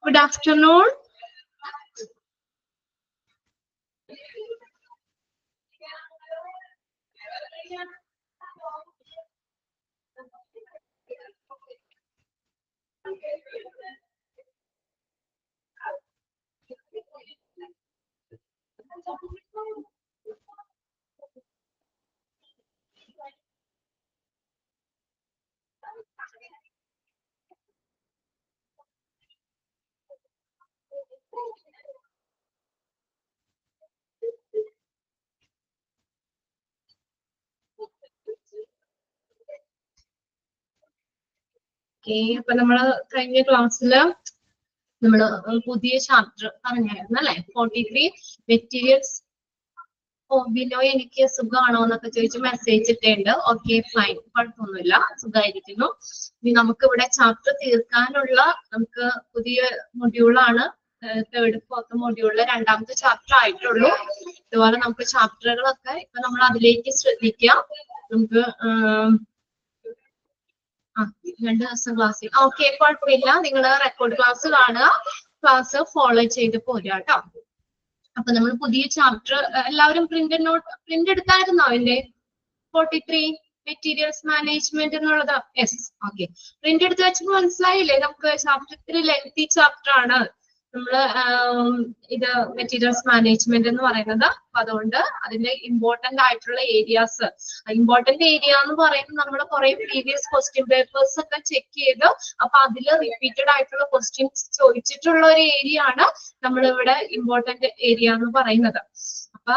Good afternoon. അപ്പൊ നമ്മള് കഴിഞ്ഞ ക്ലാസ്സില് നമ്മള് പുതിയ ചാപ്റ്റർ പറഞ്ഞായിരുന്നു അല്ലെ? 43 മെറ്റീരിയൽസ്. ബിനോ എനിക്ക് സുഖമാണോ എന്നൊക്കെ ചോദിച്ച് മെസ്സേജ് ഇട്ടുണ്ട്. ഓക്കെ, ഫൈൻ, കുഴപ്പമൊന്നുമില്ല, സുഖമായിരിക്കുന്നു. ഇനി നമുക്ക് ഇവിടെ ചാപ്റ്റർ തീർക്കാനുള്ള നമുക്ക് പുതിയ മൊഡ്യൂളാണ്. തേർഡ് ഫോർത്ത് മൊഡ്യൂളിലെ രണ്ടാമത്തെ ചാപ്റ്റർ ആയിട്ടുള്ളൂ. ഇതുപോലെ നമുക്ക് ചാപ്റ്ററുകളൊക്കെ ഇപ്പൊ നമ്മൾ അതിലേക്ക് ശ്രദ്ധിക്കാം. നമുക്ക് 2 ദിവസം ക്ലാസ്. ഓക്കെ, കുഴപ്പമില്ല. നിങ്ങൾ റെക്കോർഡ് ക്ലാസ് കാണുക, ക്ലാസ് ഫോളോ ചെയ്ത് പോരുക കേട്ടോ. അപ്പൊ നമ്മൾ പുതിയ ചാപ്റ്റർ എല്ലാവരും പ്രിന്റ് എടുത്തായിരുന്നോ? അതിന്റെ 43 മെറ്റീരിയൽസ് മാനേജ്മെന്റ് എന്നുള്ളത്. Yes, okay. പ്രിന്റ് എടുത്ത് വെച്ചപ്പോൾ മനസ്സിലായില്ലേ? നമുക്ക് ചാപ്റ്റർ ഇത്തിരി ലെങ്തി ചാപ്റ്റർ ആണ്. നമ്മള് ഇത് മെറ്റീരിയൽസ് മാനേജ്മെന്റ് എന്ന് പറയുന്നത്. അപ്പൊ അതുകൊണ്ട് അതിന്റെ ഇമ്പോർട്ടന്റ് ആയിട്ടുള്ള ഏരിയാസ്, ഇമ്പോർട്ടന്റ് ഏരിയ എന്ന് പറയുന്നത് നമ്മൾ കുറെ പ്രീവിയസ് ക്വസ്റ്റ്യൻ പേപ്പേഴ്സ് ഒക്കെ ചെക്ക് ചെയ്ത് അപ്പൊ അതിൽ റിപ്പീറ്റഡ് ആയിട്ടുള്ള ക്വസ്റ്റ്യൻസ് ചോദിച്ചിട്ടുള്ള ഒരു ഏരിയ ആണ് നമ്മളിവിടെ ഇമ്പോർട്ടന്റ് ഏരിയ എന്ന് പറയുന്നത്. അപ്പൊ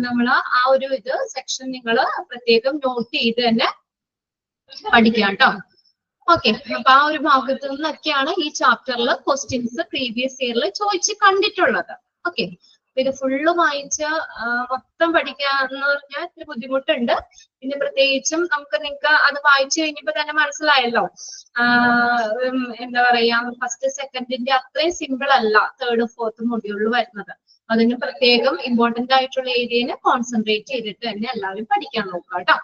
നമ്മള് ആ ഒരു സെക്ഷൻ നിങ്ങൾ പ്രത്യേകം നോട്ട് ചെയ്ത് തന്നെ പഠിക്കാം കേട്ടോ. ഓക്കെ, അപ്പൊ ആ ഒരു ഭാഗത്തു നിന്നൊക്കെയാണ് ഈ ചാപ്റ്ററിൽ ക്വസ്റ്റ്യൻസ് പ്രീവിയസ് ഇയറിൽ ചോദിച്ച് കണ്ടിട്ടുള്ളത്. ഓക്കെ, ഇത് ഫുള്ള് വായിച്ച് മൊത്തം പഠിക്കാന്ന് പറഞ്ഞാൽ ഇത്തിരി ബുദ്ധിമുട്ടുണ്ട്. പിന്നെ പ്രത്യേകിച്ചും നിങ്ങൾക്ക് അത് വായിച്ചു കഴിഞ്ഞപ്പോ തന്നെ മനസ്സിലായല്ലോ, എന്താ പറയാ, ഫസ്റ്റ് സെക്കൻഡിന്റെ അത്രയും സിമ്പിൾ അല്ല തേർഡ് ഫോർത്ത് മൊഡ്യൂളിൽ വരുന്നത്. അതിന് പ്രത്യേകം ഇമ്പോർട്ടന്റ് ആയിട്ടുള്ള ഏരിയനെ കോൺസെൻട്രേറ്റ് ചെയ്തിട്ട് തന്നെ എല്ലാവരും പഠിക്കാൻ നോക്കുക കേട്ടോ.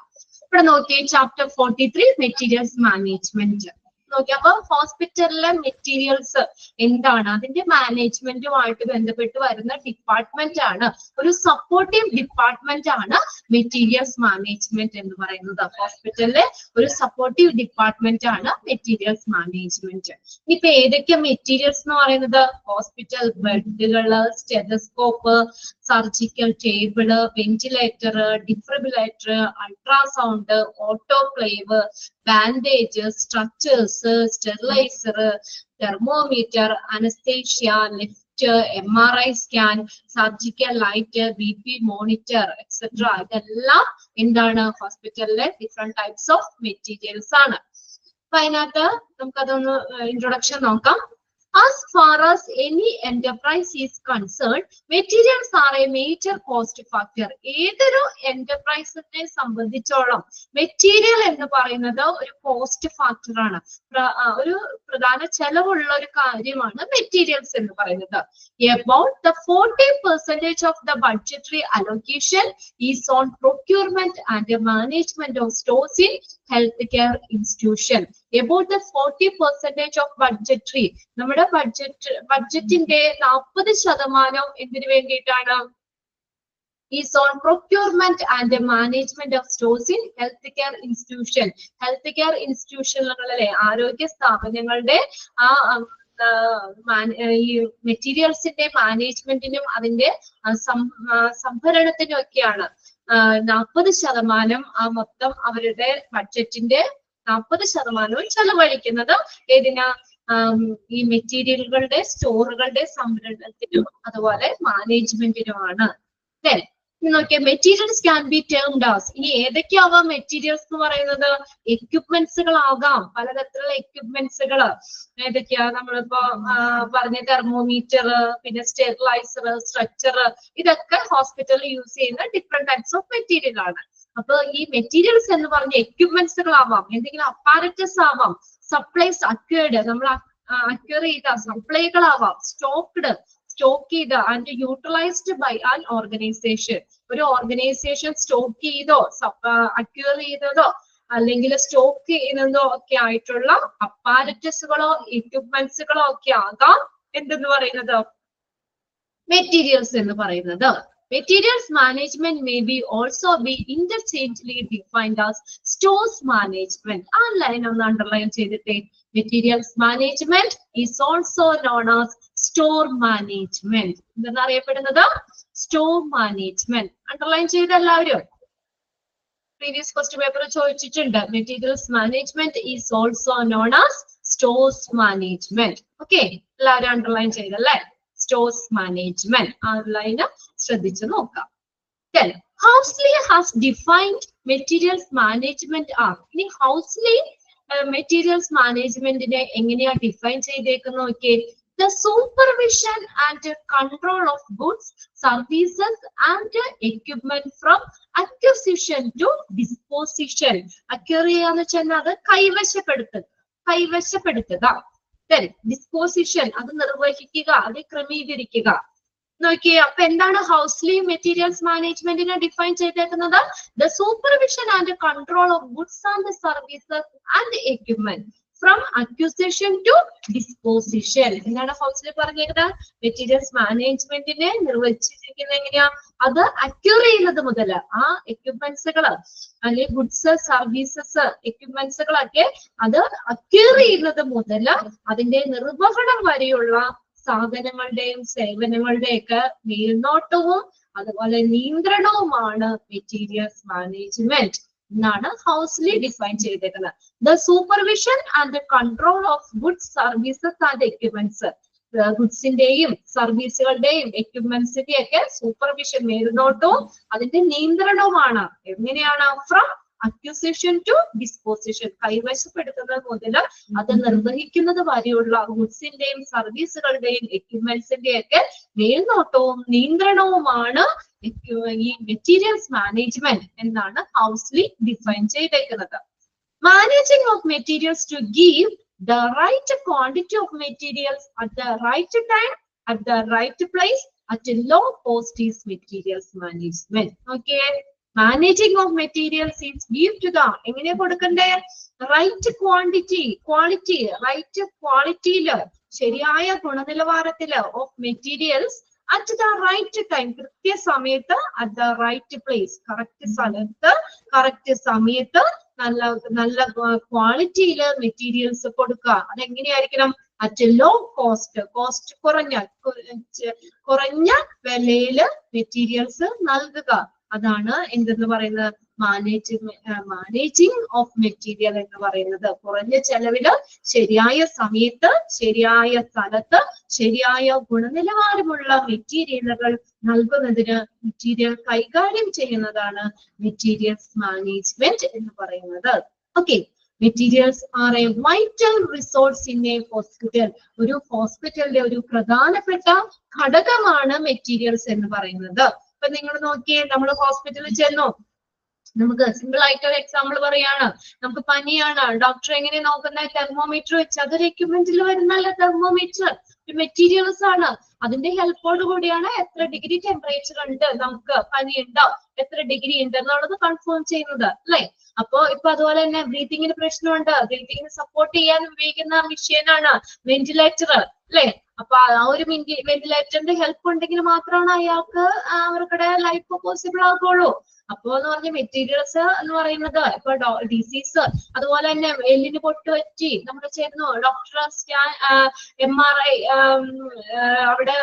ഇവിടെ നോക്കിയേ, ചാപ്റ്റർ 43 മെറ്റീരിയൽസ് മാനേജ്മെന്റ് നോക്കി. അപ്പൊ ഹോസ്പിറ്റലിലെ മെറ്റീരിയൽസ് എന്താണ്, അതിന്റെ മാനേജ്മെന്റുമായിട്ട് ബന്ധപ്പെട്ട് വരുന്ന ഡിപ്പാർട്ട്മെന്റ് ആണ്, ഒരു സപ്പോർട്ടീവ് ഡിപ്പാർട്ട്മെന്റ് ആണ് മെറ്റീരിയൽസ് മാനേജ്മെന്റ് എന്ന് പറയുന്നത്. ഹോസ്പിറ്റലിലെ ഒരു സപ്പോർട്ടീവ് ഡിപ്പാർട്ട്മെന്റ് ആണ് മെറ്റീരിയൽസ് മാനേജ്മെന്റ്. ഇനിയിപ്പോ ഏതൊക്കെ മെറ്റീരിയൽസ് എന്ന് പറയുന്നത്? ഹോസ്പിറ്റൽ ബെഡുകള്, stethoscope, surgical table, ventilator, defibrillator, ultrasound, autoclave, bandage, structures, sterilizer, thermometer, anaesthesia, lift, MRI scan, surgical light, BP monitor etcetera. ഇതെല്ലാം എന്താണ്? ഹോസ്പിറ്റലിലെ ഡിഫറെന്റ് ടൈപ്സ് ഓഫ് മെറ്റീരിയൽസ് ആണ്. അപ്പൊ അതിനകത്ത് നമുക്കതൊന്ന് ഇൻട്രൊഡക്ഷൻ നോക്കാം. As far as any enterprise is concerned, materials are a major cost factor. ഏതൊരു എന്റർപ്രൈസിനെ സംബന്ധിച്ചോളം മെറ്റീരിയൽ എന്ന് പറയുന്നത് ഒരു കോസ്റ്റ് ഫാക്ടർ ആണ്, ഒരു പ്രധാന ചെലവുള്ള ഒരു കാര്യമാണ് മെറ്റീരിയൽസ് എന്ന് പറയുന്നത്. About the 40% of the budgetary allocation is on procurement and management of stores in healthcare institution. About the 40% of budgetary, നമ്മുടെ ബഡ്ജറ്റിന്റെ 40% എന്തിനു വേണ്ടിയിട്ടാണ്? is on procurement and management of stores in healthcare institution. healthcare institutionകളിലെ ആരോഗ്യ സ്ഥാപനങ്ങളുടെ ഈ മെറ്റീരിയൽസിന്റെ മാനേജ്മെന്റിനും അതിന്റെ സംഭരണത്തിനും ഒക്കെയാണ് 40% ആ മൊത്തം അവരുടെ ബഡ്ജറ്റിന്റെ 40% ചെലവഴിക്കുന്നത്. ഏതിനാ? ഈ മെറ്റീരിയലുകളുടെ സ്റ്റോറുകളുടെ സംഭരണത്തിനും അതുപോലെ മാനേജ്മെന്റിനുമാണ്. നോക്കിയാൽ materials can be termed as, ഇനി ഏതൊക്കെയാവാം മെറ്റീരിയൽസ് എന്ന് പറയുന്നത്? എക്യുപ്മെന്റ്സുകളാകാം, പലതരത്തിലുള്ള എക്യുപ്മെന്റ്സുകൾ. ഏതൊക്കെയാ? നമ്മളിപ്പോ പറഞ്ഞ തെർമോമീറ്റർ, പിന്നെ സ്റ്റെറിലൈസർ, സ്ട്രക്ചർ, ഇതൊക്കെ ഹോസ്പിറ്റലിൽ യൂസ് ചെയ്യുന്ന ഡിഫറെന്റ് ടൈപ്സ് ഓഫ് മെറ്റീരിയൽ ആണ്. അപ്പൊ ഈ മെറ്റീരിയൽസ് എന്ന് പറഞ്ഞ എക്യുപ്മെന്റ്സുകളാവാം, എന്തെങ്കിലും അപ്പാരറ്റസ് ആവാം, സപ്ലൈസ് അക്വേർഡ്, നമ്മൾ അക്വയർ ചെയ്ത സപ്ലൈകളാവാം, സ്റ്റോക്ക് ചെയ്ത and utilised by an organisation. ഒരു ഓർഗനൈസേഷൻ സ്റ്റോക്ക് ചെയ്തോ അക്വയർ ചെയ്തതോ അല്ലെങ്കിൽ സ്റ്റോക്ക് ചെയ്യുന്നതോ ഒക്കെ ആയിട്ടുള്ള അപ്പാരറ്റസുകളോ എക്യുപ്മെന്റ്സുകളോ ഒക്കെ ആകാം എന്തെന്ന് പറയുന്നത് മെറ്റീരിയൽസ് എന്ന് പറയുന്നത്. Materials management may be also be interchangeably defined as stores management. ആ ലൈൻ ഒന്ന് അണ്ടർലൈൻ ചെയ്തിട്ടേ. Materials management is also known as store management. എന്താണ് അറിയപ്പെടുന്നത്? Store management. അണ്ടർലൈൻ ചെയ്ത എല്ലാവരും previous question paper ചോദിച്ചിട്ടുണ്ട്. Materials management is also known as stores management. Okay, എല്ലാവരും underline ചെയ്തല്ലേ? Stores management. ആ ലൈന് ശ്രദ്ധിച്ചു നോക്കാം. Then Housley has defined materials management as. ഇനി ഹൗസ്ലി മെറ്റീരിയൽസ് മാനേജ്മെന്റിനെ എങ്ങനെയാ ഡിഫൈൻ ചെയ്തേക്കുന്ന നോക്കിയേ. The supervision and control of goods, services and equipment from acquisition to disposition. Acquire ചെയ്യാന്ന് വെച്ചാൽ അത് കൈവശപ്പെടുത്തുക. Then disposition അത് നിർവഹിക്കുക, അത് ക്രമീകരിക്കുക. നോക്കിയേ, അപ്പൊ എന്താണ് ഹൗസ്ലി മെറ്റീരിയൽസ് മാനേജ്മെന്റിനെ ഡിഫൈൻ ചെയ്തേക്കുന്നത്? The supervision and control of goods and services and equipment from acquisition to disposition. എന്താണ് ഹൗസ്ലി പറഞ്ഞേക്കുന്നത്? മെറ്റീരിയൽസ് മാനേജ്മെന്റിനെ നിർവഹിച്ചിരിക്കുന്നത് എങ്ങനെയാ? അത് അക്യൂർ ചെയ്യുന്നത് മുതൽ ആ എക്യുപ്മെന്റ്സുകൾ അല്ലെങ്കിൽ ഗുഡ്സ് സർവീസസ് എക്യുപ്മെന്റ്സുകളൊക്കെ അത് അക്യൂർ ചെയ്യുന്നത് മുതൽ അതിന്റെ നിർവഹണം വരെയുള്ള സാധനങ്ങളുടെയും സേവനങ്ങളുടെയൊക്കെ മേൽനോട്ടവും അതുപോലെ നിയന്ത്രണവുമാണ് മെറ്റീരിയൽസ് മാനേജ്മെന്റ് എന്നാണ് ഹൗസ്ലി ഡിഫൈൻ ചെയ്തേക്കുന്നത്. The supervision and control of goods services and equipments. ഗുഡ്സിന്റെയും സർവീസുകളുടെയും എക്യുപ്മെന്റ്സിന്റെയും ഒക്കെ സൂപ്പർവിഷൻ മേൽനോട്ടവും അതിന്റെ നിയന്ത്രണവുമാണ്. എങ്ങനെയാണ്? From acquisition to disposition. കൈവശപ്പെടുത്തുന്നത് മുതൽ അത് നിർവഹിക്കുന്നത് വരെയുള്ള ഗുഡ്സിന്റെയും സർവീസുകളുടെയും എക്യുപ്മെന്റ്സിന്റെയും ഒക്കെ മേൽനോട്ടവും നിയന്ത്രണവുമാണ് ഈ മെറ്റീരിയൽസ് മാനേജ്മെന്റ് എന്നാണ് ഹൗസ്ലി ഡിഫൈൻ ചെയ്തേക്കുന്നത്. Managing of materials to give the right quantity of materials at the right time, at the right place, at a low cost is materials management. Okay, managing of materials is give to the എങ്ങനെ കൊടുക്കണ്ടേ? Right quality right ക്വാളിറ്റിയില് ശരിയായ ഗുണനിലവാരത്തില് of materials at the right time, കൃത്യസമയത്ത് at the right place, correct സ്ഥലത്ത് correct സമയത്ത് നല്ല ക്വാളിറ്റിയില് materials കൊടുക്കുക. അതെങ്ങനെയായിരിക്കണം? അറ്റ് ലോ കോസ്റ്റ് കുറഞ്ഞ വിലയില് മെറ്റീരിയൽസ് നൽകുക. അതാണ് എന്തെന്ന് പറയുന്നത്? മാനേജിംഗ് ഓഫ് മെറ്റീരിയൽ എന്ന് പറയുന്നത്. കുറഞ്ഞ ചെലവില് ശരിയായ സമയത്ത് ശരിയായ സ്ഥലത്ത് ശരിയായ ഗുണനിലവാരമുള്ള മെറ്റീരിയലുകൾ നൽകുന്നതിന് മെറ്റീരിയൽ കൈകാര്യം ചെയ്യുന്നതാണ് മെറ്റീരിയൽസ് മാനേജ്മെന്റ് എന്ന് പറയുന്നത്. Okay, materials are A vital resource in a hospital. ഒരു ഹോസ്പിറ്റലിലെ ഒരു പ്രധാനപ്പെട്ട ഘടകമാണ് മെറ്റീരിയൽസ് എന്ന് പറയുന്നത്. ഇപ്പൊ നിങ്ങൾ നോക്കിയേ, നമ്മൾ ഹോസ്പിറ്റലിൽ ചെന്നു, നമുക്ക് സിമ്പിൾ ആയിട്ട് ഒരു എക്സാമ്പിൾ പറയാണ്. നമുക്ക് പനിയാണ്, ഡോക്ടർ എങ്ങനെ നോക്കുന്ന? തെർമോമീറ്റർ വെച്ച്. അതൊരു എക്യുപ്മെന്റിൽ വരുന്നല്ല തെർമോമീറ്റർ, മെറ്റീരിയൽസ് ആണ്. അതിന്റെ ഹെൽപ്പോട് കൂടിയാണ് എത്ര ഡിഗ്രി ടെമ്പറേച്ചർ ഉണ്ട്, നമുക്ക് പനി ഉണ്ടോ, എത്ര ഡിഗ്രി ഉണ്ട് എന്നുള്ളത് കൺഫേം ചെയ്യുന്നത് അല്ലെ. അപ്പൊ ഇപ്പൊ അതുപോലെ തന്നെ ബ്രീത്തിങ്ങിന് പ്രശ്നമുണ്ട്, ബ്രീത്തിങ്ങിന് സപ്പോർട്ട് ചെയ്യാൻ ഉപയോഗിക്കുന്ന മെഷീനാണ് വെന്റിലേറ്റർ അല്ലെ. അപ്പൊ ആ ഒരു വെന്റിലേറ്ററിന്റെ ഹെൽപ്പ് ഉണ്ടെങ്കിൽ മാത്രമാണ് അയാൾക്ക് അവർക്കുടെ ലൈഫ് പോസിബിൾ ആകുള്ളൂ. അപ്പൊ എന്ന് പറഞ്ഞ മെറ്റീരിയൽസ് എന്ന് പറയുന്നത് ഇപ്പൊ ഡിസീസ്, അതുപോലെ തന്നെ എല്ലിന് പൊട്ടുപറ്റി നമ്മൾ ചെയ്യുന്നു, ഡോക്ടർ MRI, അവിടെ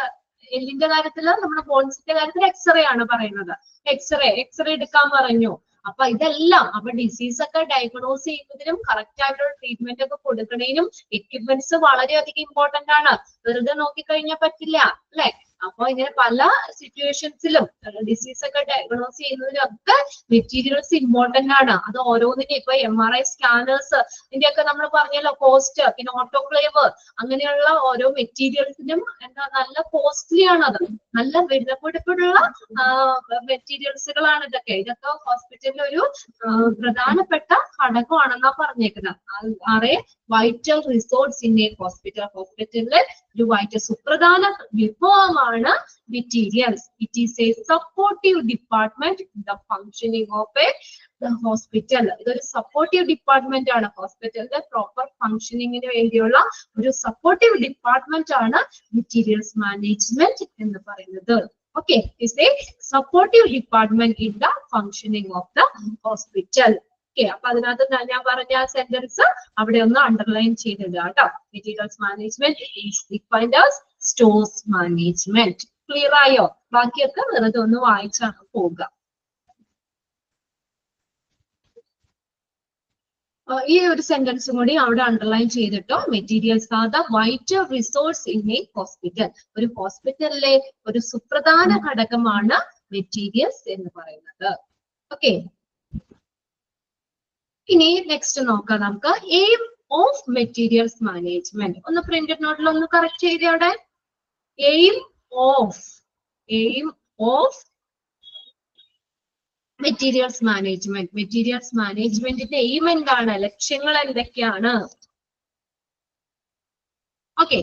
എല്ലിന്റെ കാര്യത്തില് നമ്മുടെ ബോൺസിന്റെ കാര്യത്തിൽ എക്സ്റേ ആണ് പറയുന്നത്. എക്സ്റേ എടുക്കാൻ പറഞ്ഞു. അപ്പൊ ഇതെല്ലാം അപ്പൊ ഡിസീസ് ഒക്കെ ഡയഗ്നോസ് ചെയ്യുന്നതിനും കറക്റ്റ് ആയിട്ടുള്ള ട്രീറ്റ്മെന്റ് ഒക്കെ കൊടുക്കുന്നതിനും എക്യുപ്മെന്റ്സ് വളരെയധികം ഇമ്പോർട്ടന്റ് ആണ്. വെറുതെ നോക്കിക്കഴിഞ്ഞാൽ പറ്റില്ല അല്ലെ. അപ്പൊ ഇങ്ങനെ പല സിറ്റുവേഷൻസിലും ഡിസീസ് ഒക്കെ ഡയഗ്നോസ് ചെയ്യുന്നതിനൊക്കെ മെറ്റീരിയൽസ് ഇമ്പോർട്ടന്റ് ആണ്. അത് ഓരോന്നിനും ഇപ്പൊ MRI സ്കാനേഴ്സ് ഇതിന്റെയൊക്കെ നമ്മൾ പറഞ്ഞല്ലോ കോസ്റ്റ്, പിന്നെ ഓട്ടോക്ലേവ്, അങ്ങനെയുള്ള ഓരോ മെറ്റീരിയൽസിനും എന്താ നല്ല കോസ്റ്റ്ലി ആണ്. അത് നല്ല വിലപിടിപ്പുള്ള മെറ്റീരിയൽസുകളാണ് ഇതൊക്കെ. ഹോസ്പിറ്റലിൽ ഒരു പ്രധാനപ്പെട്ട ഘടകമാണെന്നാ പറഞ്ഞേക്കുന്നത്. Are vital resource in a hospital. ഹോസ്പിറ്റലിലെ ഒരു സുപ്രധാന വിഭവമാണ് materials. It is a supportive department in the functioning of a the hospital. ഇതൊരു സപ്പോർട്ടീവ് ഡിപ്പാർട്ട്മെന്റ് ആണ്. ഹോസ്പിറ്റലിന്റെ പ്രോപ്പർ ഫംഗ്ഷനിങ്ങിന് വേണ്ടിയുള്ള ഒരു സപ്പോർട്ടീവ് ഡിപ്പാർട്ട്മെന്റ് ആണ് മെറ്റീരിയൽസ് മാനേജ്മെന്റ് എന്ന് പറയുന്നത്. Okay, is a supportive department in the functioning of the hospital. Okay, അപ്പൊ അതിനകത്ത് ഞാൻ പറഞ്ഞ സെന്റൻസ് അവിടെ ഒന്ന് അണ്ടർലൈൻ ചെയ്തിടുക കേട്ടോ. Materials management is defined as stores management. Clear ആയോ? ബാക്കിയൊക്കെ വെറുതെ ഒന്ന് വായിച്ചാണ് പോവുക. ഈ ഒരു സെന്റൻസും കൂടി അവിടെ അണ്ടർലൈൻ ചെയ്തിട്ടോ. Materials are the vital resource in a hospital. ഒരു ഹോസ്പിറ്റലിലെ ഒരു സുപ്രധാന ഘടകമാണ് മെറ്റീരിയൽസ് എന്ന് പറയുന്നത്. ഓക്കെ, ഇനി നെക്സ്റ്റ് നോക്കാം നമുക്ക്. Aim of materials management. ഒന്ന് പ്രിന്റഡ് നോട്ടിൽ ഒന്ന് കറക്റ്റ് ചെയ്തേ അവിടെ. Aim of materials management. Materials മാനേജ്മെന്റിന്റെ എയിം എന്താണ്? ലക്ഷ്യങ്ങൾ എന്തൊക്കെയാണ്? Okay,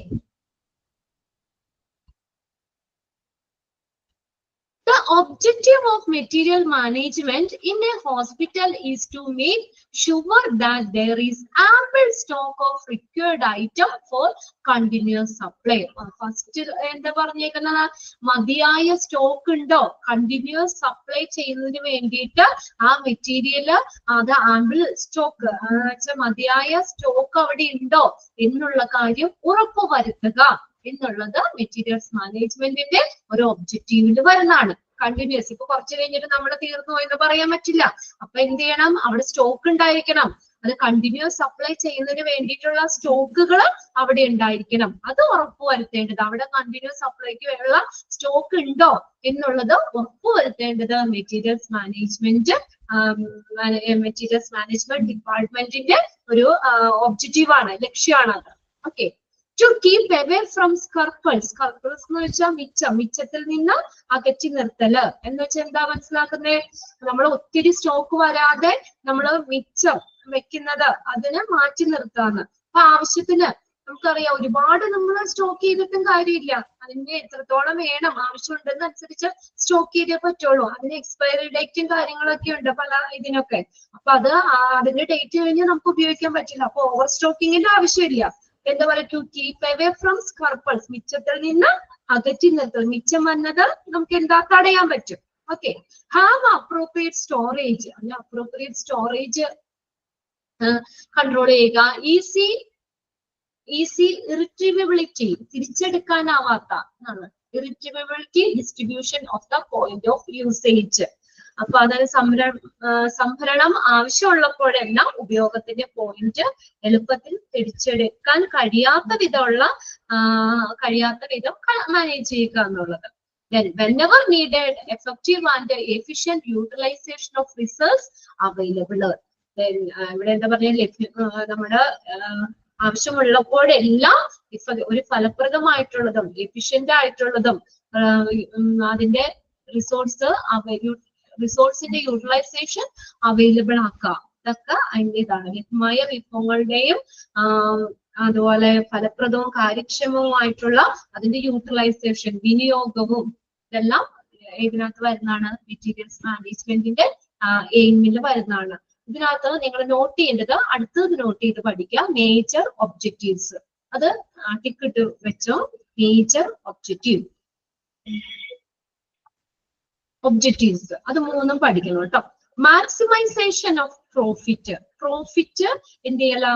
the objective of material management in a hospital is to make sure that there is ample stock of required item for continuous supply. First എന്താ പറഞ്ഞേക്കുന്നത്? മതിയായ stock ഉണ്ടോ? Continuous supply ചെയ്യുന്നതിന് വേണ്ടിയിട്ട് ആ മെറ്റീരിയൽ അത് ആംബിൾ സ്റ്റോക്ക് മതിയായ stock അവിടെ ഉണ്ടോ എന്നുള്ള കാര്യം ഉറപ്പുവരുത്തുക എന്നുള്ളത് മെറ്റീരിയൽസ് മാനേജ്മെന്റിന്റെ ഒരു ഒബ്ജക്റ്റീവിൽ വരുന്നതാണ്. കണ്ടിന്യൂസ് ഇപ്പൊ കുറച്ച് കഴിഞ്ഞിട്ട് നമ്മൾ തീർന്നു എന്ന് പറയാൻ പറ്റില്ല. അപ്പൊ എന്ത് ചെയ്യണം? അവിടെ സ്റ്റോക്ക് ഉണ്ടായിരിക്കണം. അത് കണ്ടിന്യൂസ് സപ്ലൈ ചെയ്യുന്നതിന് വേണ്ടിയിട്ടുള്ള സ്റ്റോക്കുകൾ അവിടെ ഉണ്ടായിരിക്കണം. അത് ഉറപ്പുവരുത്തേണ്ടത്, അവിടെ കണ്ടിന്യൂസ് സപ്ലൈക്ക് ഉള്ള സ്റ്റോക്ക് ഉണ്ടോ എന്നുള്ളത് ഉറപ്പുവരുത്തേണ്ടത് മെറ്റീരിയൽസ് മാനേജ്മെന്റ് ഡിപ്പാർട്ട്മെന്റിന്റെ ഒരു ഒബ്ജക്റ്റീവാണ്, ലക്ഷ്യമാണ് അത്. Okay, to keep away from scruples. Scruples എന്ന് വെച്ചാൽ മിച്ചത്തിൽ നിന്ന് അകറ്റി നിർത്തല് എന്ന് വെച്ചാൽ എന്താ മനസ്സിലാക്കുന്നത്? നമ്മൾ ഒത്തിരി സ്റ്റോക്ക് വരാതെ നമ്മൾ മിച്ചം വെക്കുന്നത്, അതിനെ മാറ്റി നിർത്താന്ന്. അപ്പൊ ആവശ്യത്തിന് നമുക്കറിയാം ഒരുപാട് നമ്മൾ സ്റ്റോക്ക് ചെയ്തിട്ടും കാര്യമില്ല. അതിന്റെ എത്രത്തോളം വേണം, ആവശ്യമുണ്ടെന്ന് അനുസരിച്ച് സ്റ്റോക്ക് ചെയ്തേ പറ്റുള്ളൂ. അതിന് എക്സ്പയറി ഡേറ്റും കാര്യങ്ങളൊക്കെ ഉണ്ട് പല ഇതിനൊക്കെ. അപ്പൊ അത് അതിന്റെ ഡേറ്റ് കഴിഞ്ഞ് നമുക്ക് ഉപയോഗിക്കാൻ പറ്റില്ല. അപ്പൊ ഓവർ സ്റ്റോക്കിങ്ങിന്റെ ആവശ്യമില്ല. എന്താ പറയുക? To keep away from surplus. മിച്ചത്തിൽ നിന്ന് അകറ്റി നിർത്തൽ. മിച്ചം വന്നത് നമുക്ക് എന്താ തടയാൻ പറ്റും. Okay, have appropriate storage. അതിന് അപ്രോപ്രിയേറ്റ് സ്റ്റോറേജ് കൺട്രോൾ ചെയ്യുക. ഈസി ഇറിട്രീവബിലിറ്റി, തിരിച്ചെടുക്കാനാവാത്ത എന്നാണ്. Irretrievability, distribution of the point of usage. അപ്പൊ അതായത് സംഭരണം ആവശ്യമുള്ളപ്പോഴെല്ലാം ഉപയോഗത്തിന്റെ പോയിന്റ് എളുപ്പത്തിൽ തിരിച്ചെടുക്കാൻ കഴിയാത്ത വിധം മാനേജ് ചെയ്യുക എന്നുള്ളത്. Then whenever needed, effective and efficient utilization of resource available. Then ഇവിടെ എന്താ പറയുക? നമ്മുടെ ആവശ്യമുള്ളപ്പോഴെല്ലാം ഒരു ഫലപ്രദമായിട്ടുള്ളതും എഫിഷ്യന്റ് ആയിട്ടുള്ളതും അതിന്റെ റിസോഴ്സിന്റെ യൂട്ടിലൈസേഷൻ അവൈലബിൾ ആക്കുക. ഇതൊക്കെ അതിൻ്റെതാണ്. ലഭ്യമായ വിഭവങ്ങളുടെയും അതുപോലെ ഫലപ്രദവും കാര്യക്ഷമവുമായിട്ടുള്ള അതിന്റെ യൂട്ടിലൈസേഷൻ, വിനിയോഗവും ഇതെല്ലാം ഇതിനകത്ത് വരുന്നതാണ്. മെറ്റീരിയൽസ് മാനേജ്മെന്റിന്റെ എയിമിൽ വരുന്നതാണ്. ഇതിനകത്ത് നിങ്ങൾ നോട്ട് ചെയ്യേണ്ടത്, അടുത്തത് നോട്ട് ചെയ്ത് പഠിക്കുക, മേജർ ഒബ്ജക്റ്റീവ്സ്. അത് ടിക്കിട്ട് വെച്ചോ. മേജർ ഒബ്ജക്റ്റീവ്സ് അത് മൂന്നും പഠിക്കണം കേട്ടോ. മാക്സിമൈസേഷൻ ഓഫ് പ്രോഫിറ്റ് എന്ത് ചെയ്യല?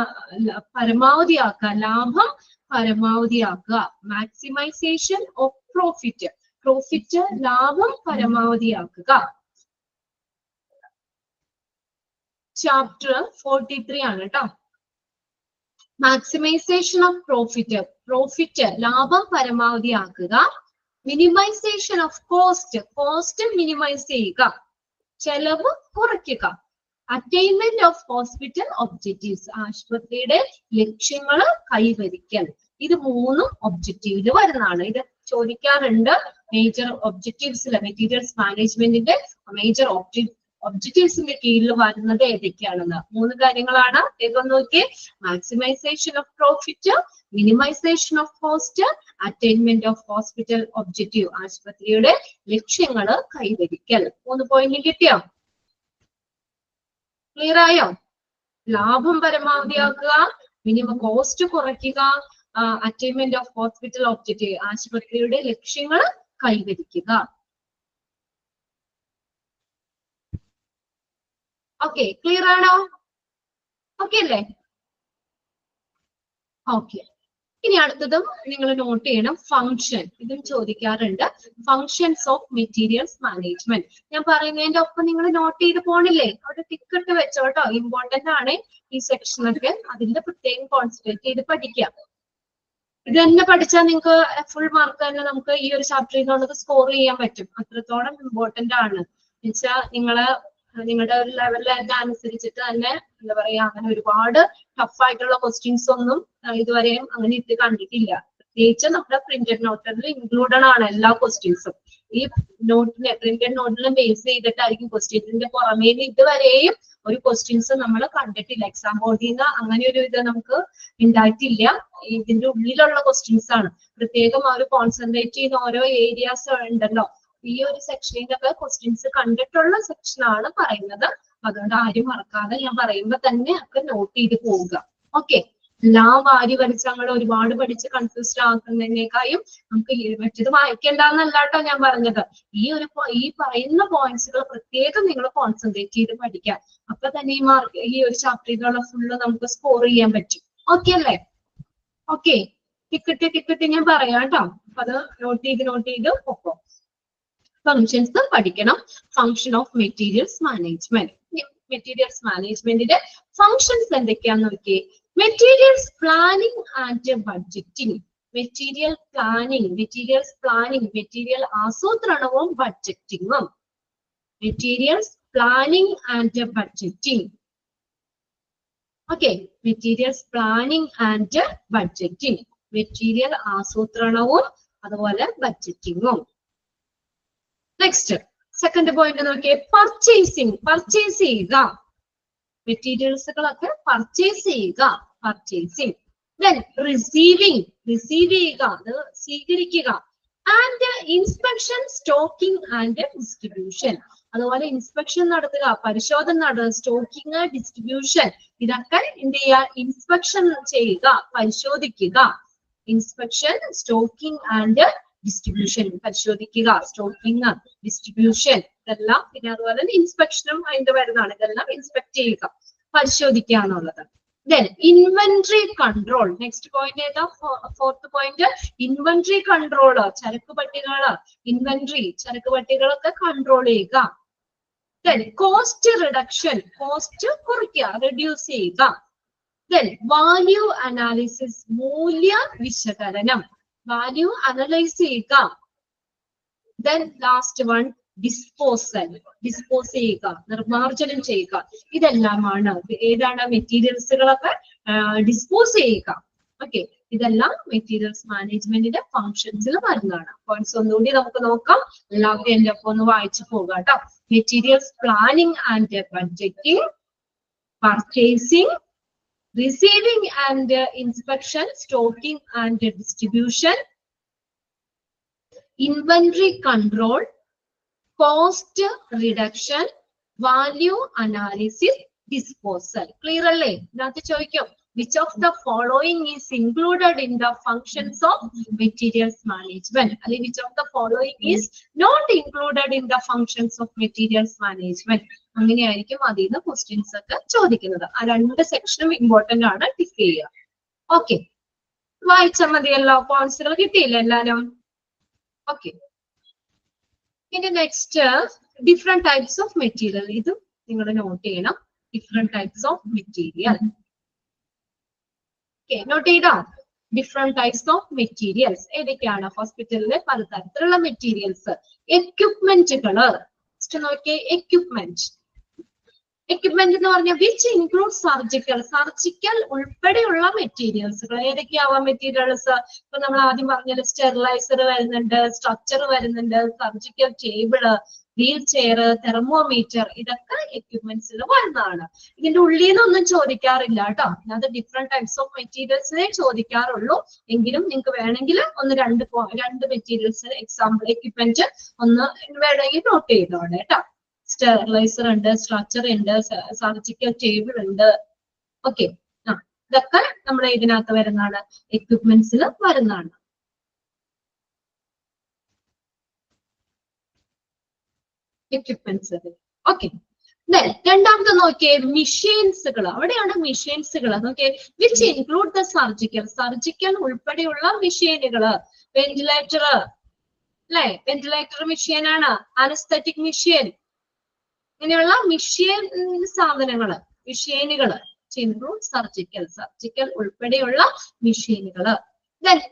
പരമാവധിയാക്കുക, ലാഭം പരമാവധിയാക്കുക. മാക്സിമൈസേഷൻ ഓഫ് പ്രോഫിറ്റ് ലാഭം പരമാവധിയാക്കുക. ചാപ്റ്റർ 43 ആണ് കേട്ടോ. മാക്സിമൈസേഷൻ ഓഫ് പ്രോഫിറ്റ് ലാഭം പരമാവധിയാക്കുക. മിനിമൈസേഷൻ ഓഫ് കോസ്റ്റ് മിനിമൈസ് ചെയ്യുക, ചെലവ് കുറയ്ക്കുക. അറ്റൈൻമെന്റ് ഓഫ് ഹോസ്പിറ്റൽ ഒബ്ജക്റ്റീവ്സ്, ആശുപത്രിയുടെ ലക്ഷ്യങ്ങൾ കൈവരിക്കൽ. ഇത് മൂന്നും ഒബ്ജക്റ്റീവില് വരുന്നതാണ്. ഇത് ചോദിക്കാറുണ്ട് മേജർ ഒബ്ജക്റ്റീവ്സിലെ. മെറ്റീരിയൽസ് മാനേജ്മെന്റിന്റെ മേജർ ഒബ്ജക്റ്റീവ്സിന്റെ കീഴിൽ വരുന്നത് ഏതൊക്കെയാണെന്ന്. 3 കാര്യങ്ങളാണ്. ഏതൊന്ന് നോക്കിയേ? Maximisation of profit, minimisation of cost, attainment of hospital objective, ആശുപത്രിയുടെ ലക്ഷ്യങ്ങൾ കൈവരിക്കൽ. 3 പോയിന്റ് കിട്ടിയോ? ക്ലിയർ ആയോ? ലാഭം പരമാവധിയാക്കുക, മിനിമം കോസ്റ്റ് കുറയ്ക്കുക, അറ്റൈൻമെന്റ് ഓഫ് ഹോസ്പിറ്റൽ ഒബ്ജക്റ്റീവ്, ആശുപത്രിയുടെ ലക്ഷ്യങ്ങൾ കൈവരിക്കുക. ഓക്കെ, ക്ലിയർ ആണോ? ഓക്കെ അല്ലേ? ഓക്കെ. ഇനി അടുത്തതും നിങ്ങൾ നോട്ട് ചെയ്യണം, ഫങ്ഷൻ. ഇതും ചോദിക്കാറുണ്ട്, ഫങ്ഷൻസ് ഓഫ് മെറ്റീരിയൽസ് മാനേജ്മെന്റ്. ഞാൻ പറയുന്നതിന്റെ ഒപ്പം നിങ്ങൾ നോട്ട് ചെയ്ത് പോണില്ലേ? അവിടെ ടിക്കറ്റ് വെച്ചോട്ടോ, ഇമ്പോർട്ടന്റ് ആണ് ഈ സെക്ഷനൊക്കെ. അതിന്റെ പ്രത്യേകം കോൺസെൻട്രേറ്റ് ചെയ്ത് പഠിക്കാം. ഇത് തന്നെ പഠിച്ചാൽ നിങ്ങൾക്ക് ഫുൾ മാർക്ക് തന്നെ നമുക്ക് ഈ ഒരു ചാപ്റ്ററിൽ നമുക്ക് സ്കോർ ചെയ്യാൻ പറ്റും. അത്രത്തോളം ഇമ്പോർട്ടന്റ് ആണ്. എന്നുവെച്ചാൽ നിങ്ങളുടെ ഒരു ലെവലിൽ അനുസരിച്ചിട്ട് തന്നെ എന്താ പറയാ, അങ്ങനെ ഒരുപാട് ടഫ് ആയിട്ടുള്ള ക്വസ്റ്റ്യൻസ് ഒന്നും ഇതുവരെയും അങ്ങനെ ഇട്ട് കണ്ടിട്ടില്ല. പ്രത്യേകിച്ച് നമ്മുടെ പ്രിന്റഡ് നോട്ടിൽ ഇൻക്ലൂഡഡ് ആണ് എല്ലാ ക്വസ്റ്റ്യൻസും. ഈ നോട്ടിനെ പ്രിന്റഡ് നോട്ടിൽ ബേസ് ചെയ്തിട്ടായിരിക്കും ക്വസ്റ്റ്യൻസിന്റെ പുറമേ ഇതുവരെയും ഒരു ക്വസ്റ്റ്യൻസ് നമ്മൾ കണ്ടിട്ടില്ല. എക്സാം ബോർഡിൽ നിന്ന് അങ്ങനെ ഒരു ഇത് നമുക്ക് ഉണ്ടായിട്ടില്ല. ഇതിന്റെ ഉള്ളിലുള്ള ക്വസ്റ്റ്യൻസ് ആണ്. പ്രത്യേകം അവർ കോൺസെൻട്രേറ്റ് ചെയ്യുന്ന ഓരോ ഏരിയാസ് ഉണ്ടല്ലോ. ഈ ഒരു സെക്ഷനിലൊക്കെ ക്വസ്റ്റ്യൻസ് കണ്ടിട്ടുള്ള സെക്ഷൻ ആണ് പറയുന്നത്. അതുകൊണ്ട് ആരും മറക്കാതെ ഞാൻ പറയുമ്പോ തന്നെ ഒക്കെ നോട്ട് ചെയ്ത് പോവുക. ഓക്കെ, എല്ലാം വാരി വലിച്ച് അങ്ങനെ ഒരുപാട് പഠിച്ച് കൺഫ്യൂസ്ഡ് ആക്കുന്നതിനേക്കാളും നമുക്ക് മറ്റത് വായിക്കേണ്ടെന്നല്ല കേട്ടോ ഞാൻ പറഞ്ഞത്. ഈ പറയുന്ന പോയിന്റ്സുകൾ പ്രത്യേകം നിങ്ങൾ കോൺസെൻട്രേറ്റ് ചെയ്ത് പഠിക്കാം. അപ്പൊ തന്നെ ഈ ഒരു ചാപ്റ്ററിലുള്ള ഫുള്ള് നമുക്ക് സ്കോർ ചെയ്യാൻ പറ്റും. ഓക്കെ അല്ലേ? ഓക്കെ, ടിക്കറ്റ് ഞാൻ പറയാം കേട്ടോ. അപ്പൊ അത് നോട്ട് ചെയ്ത് ഒപ്പം ഫങ്ഷൻസ് പഠിക്കണം. Function of materials management. Materials മാനേജ്മെന്റിന്റെ ഫങ്ഷൻസ് എന്തൊക്കെയാന്ന് നോക്കിയേ. Materials planning and budgeting. Materials planning, material ആസൂത്രണവും ബഡ്ജറ്റിങ്ങും. Materials planning and budgeting. Okay, materials planning and budgeting. Material ആസൂത്രണവും അതുപോലെ ബഡ്ജറ്റിങ്ങും. നെക്സ്റ്റ് സെക്കൻഡ് പോയിന്റ് നോക്കിയേ, പർച്ചേസിങ്. പർച്ചേസ് ചെയ്യുക, മെറ്റീരിയൽസുകളൊക്കെ പർച്ചേസ് ചെയ്യുക, പർച്ചേസിങ്. ദെൻ റിസീവിങ്, റിസീവ് ചെയ്യുക, അത് സ്വീകരിക്കുക. And inspection, stocking and distribution. അതുപോലെ ഇൻസ്പെക്ഷൻ നടത്തുക, പരിശോധന നടത്തുക, സ്റ്റോക്കിംഗ്, ഡിസ്ട്രിബ്യൂഷൻ, ഇതൊക്കെ എന്ത് ചെയ്യുക? ഇൻസ്പെക്ഷൻ ചെയ്യുക, പരിശോധിക്കുക. ഇൻസ്പെക്ഷൻ, സ്റ്റോക്കിംഗ് ആൻഡ് ഡിസ്ട്രിബ്യൂഷൻ, പരിശോധിക്കുക, സ്റ്റോക്കിംഗ്, ഡിസ്ട്രിബ്യൂഷൻ, ഇതെല്ലാം. പിന്നെ അതുപോലെ തന്നെ ഇൻസ്പെക്ഷനും അതിന്റെ വരുന്നതാണ്. ഇതെല്ലാം ഇൻസ്പെക്ട് ചെയ്യുക, പരിശോധിക്കുക എന്നുള്ളത്. Then inventory control. Next point ഏതാ? Fourth point, inventory control. ചരക്ക് പട്ടികകള്, ഇൻവെന്ററി ചരക്ക് പട്ടികകളൊക്കെ കൺട്രോൾ ചെയ്യുക. ദെൻ കോസ്റ്റ് റിഡക്ഷൻ, കോസ്റ്റ് കുറയ്ക്കുക, റെഡ്യൂസ് ചെയ്യുക. ദെൻ വാല്യൂ അനാലിസിസ്, മൂല്യ വിശകലനം, വാല്യൂ അനലൈസ് ചെയ്യുക. Then last one disposal, dispose ചെയ്യുക, നിർമ്മാർജ്ജനം ചെയ്യുക. ഇതെല്ലാമാണ് ഏതാണ്? മെറ്റീരിയൽസുകളൊക്കെ ഡിസ്പോസ് ചെയ്യുക. ഓക്കെ, ഇതെല്ലാം മെറ്റീരിയൽസ് മാനേജ്മെന്റിന്റെ ഫങ്ഷൻസിൽ വരുന്നതാണ്. പോയിന്റ്സ് ഒന്നുകൂടി നമുക്ക് നോക്കാം. എല്ലാവരും എന്റെ ഒപ്പം ഒന്ന് വായിച്ചു പോകുക കേട്ടോ. Materials planning and budgeting, purchasing, receiving and inspection, stocking and distribution, inventory control, cost reduction, value analysis, disposal. Clear alle? Nathu choikkum, which of the following is included in the functions of materials management? Alli which of the following is not included in the functions of materials management? അങ്ങനെയായിരിക്കും അതിൽ നിന്ന് questions ഒക്കെ ചോദിക്കുന്നത്. ആ രണ്ട് സെക്ഷനും important ആണ്, tick ചെയ്യുക. ഓക്കെ, വായിച്ചാൽ മതിയല്ലോ. പോയിന്റ്സുകൾ കിട്ടിയില്ല എല്ലാരും? ഓക്കെ, ഇനി next different types of material. ഇതും നിങ്ങൾ നോട്ട് ചെയ്യണം. Different types of material. Okay, note ചെയ്തോ? ഡിഫറെന്റ് ടൈപ്സ് ഓഫ് മെറ്റീരിയൽസ് ഏതൊക്കെയാണ്? ഹോസ്പിറ്റലിലെ പലതരത്തിലുള്ള മെറ്റീരിയൽസ്. എക്യുപ്മെന്റുകള് നോക്കിയേ. എക്യുപ്മെന്റ് എന്ന് പറഞ്ഞാൽ വിച്ച് ഇൻക്ലൂഡ് സർജിക്കൽ ഉൾപ്പെടെയുള്ള മെറ്റീരിയൽസുകൾ. ഏതൊക്കെയാവാം മെറ്റീരിയൽസ്? ഇപ്പൊ നമ്മൾ ആദ്യം പറഞ്ഞാൽ സ്റ്റെറിലൈസർ വരുന്നുണ്ട്, സ്ട്രക്ചർ വരുന്നുണ്ട്, surgical table, wheel chair, thermometer, ഇതൊക്കെ എക്യുപ്മെന്റ്സിൽ വരുന്നതാണ്. ഇതിന്റെ ഉള്ളിൽ നിന്നൊന്നും ചോദിക്കാറില്ല കേട്ടോ. അത് ഡിഫറെന്റ് ടൈപ്സ് ഓഫ് മെറ്റീരിയൽസിനെ ചോദിക്കാറുള്ളൂ. എങ്കിലും നിങ്ങൾക്ക് വേണമെങ്കിൽ ഒന്ന് രണ്ട് മെറ്റീരിയൽസ് എക്സാമ്പിൾ എക്യുപ്മെന്റ് ഒന്ന് വേണമെങ്കിൽ നോട്ട് ചെയ്തോളെ കേട്ടോ. സ്റ്റെറിലൈസർ ഉണ്ട്, സ്ട്രക്ചർ ഉണ്ട്, സർജിക്കൽ ടേബിൾ ഉണ്ട്. ഓക്കെ, ഇതൊക്കെ നമ്മുടെ ഇതിനകത്ത് വരുന്നതാണ്, എക്വിപ്മെന്റ്സിൽ വരുന്നതാണ്. എക്വിപ്മെന്റ്സ്. ഓക്കെ, രണ്ടാമത്തെ നോക്കിയേ, മെഷീൻസുകൾ. അവിടെയാണ് മെഷീൻസുകൾ. നോക്കിയേ, വിച്ച് ഇൻക്ലൂഡ് ദ സർജിക്കൽ ഉൾപ്പെടെയുള്ള മെഷീനുകൾ. വെന്റിലേറ്റർ അല്ലെ, വെന്റിലേറ്റർ മെഷീൻ ആണ്. അനസ്തറ്റിക് മെഷീൻ, ഇങ്ങനെയുള്ള മെഷീൻ സാധനങ്ങള്, മെഷീനുകള് ഇൻക്ലൂഡ് സർജിക്കൽ ഉൾപ്പെടെയുള്ള മെഷീനുകള്.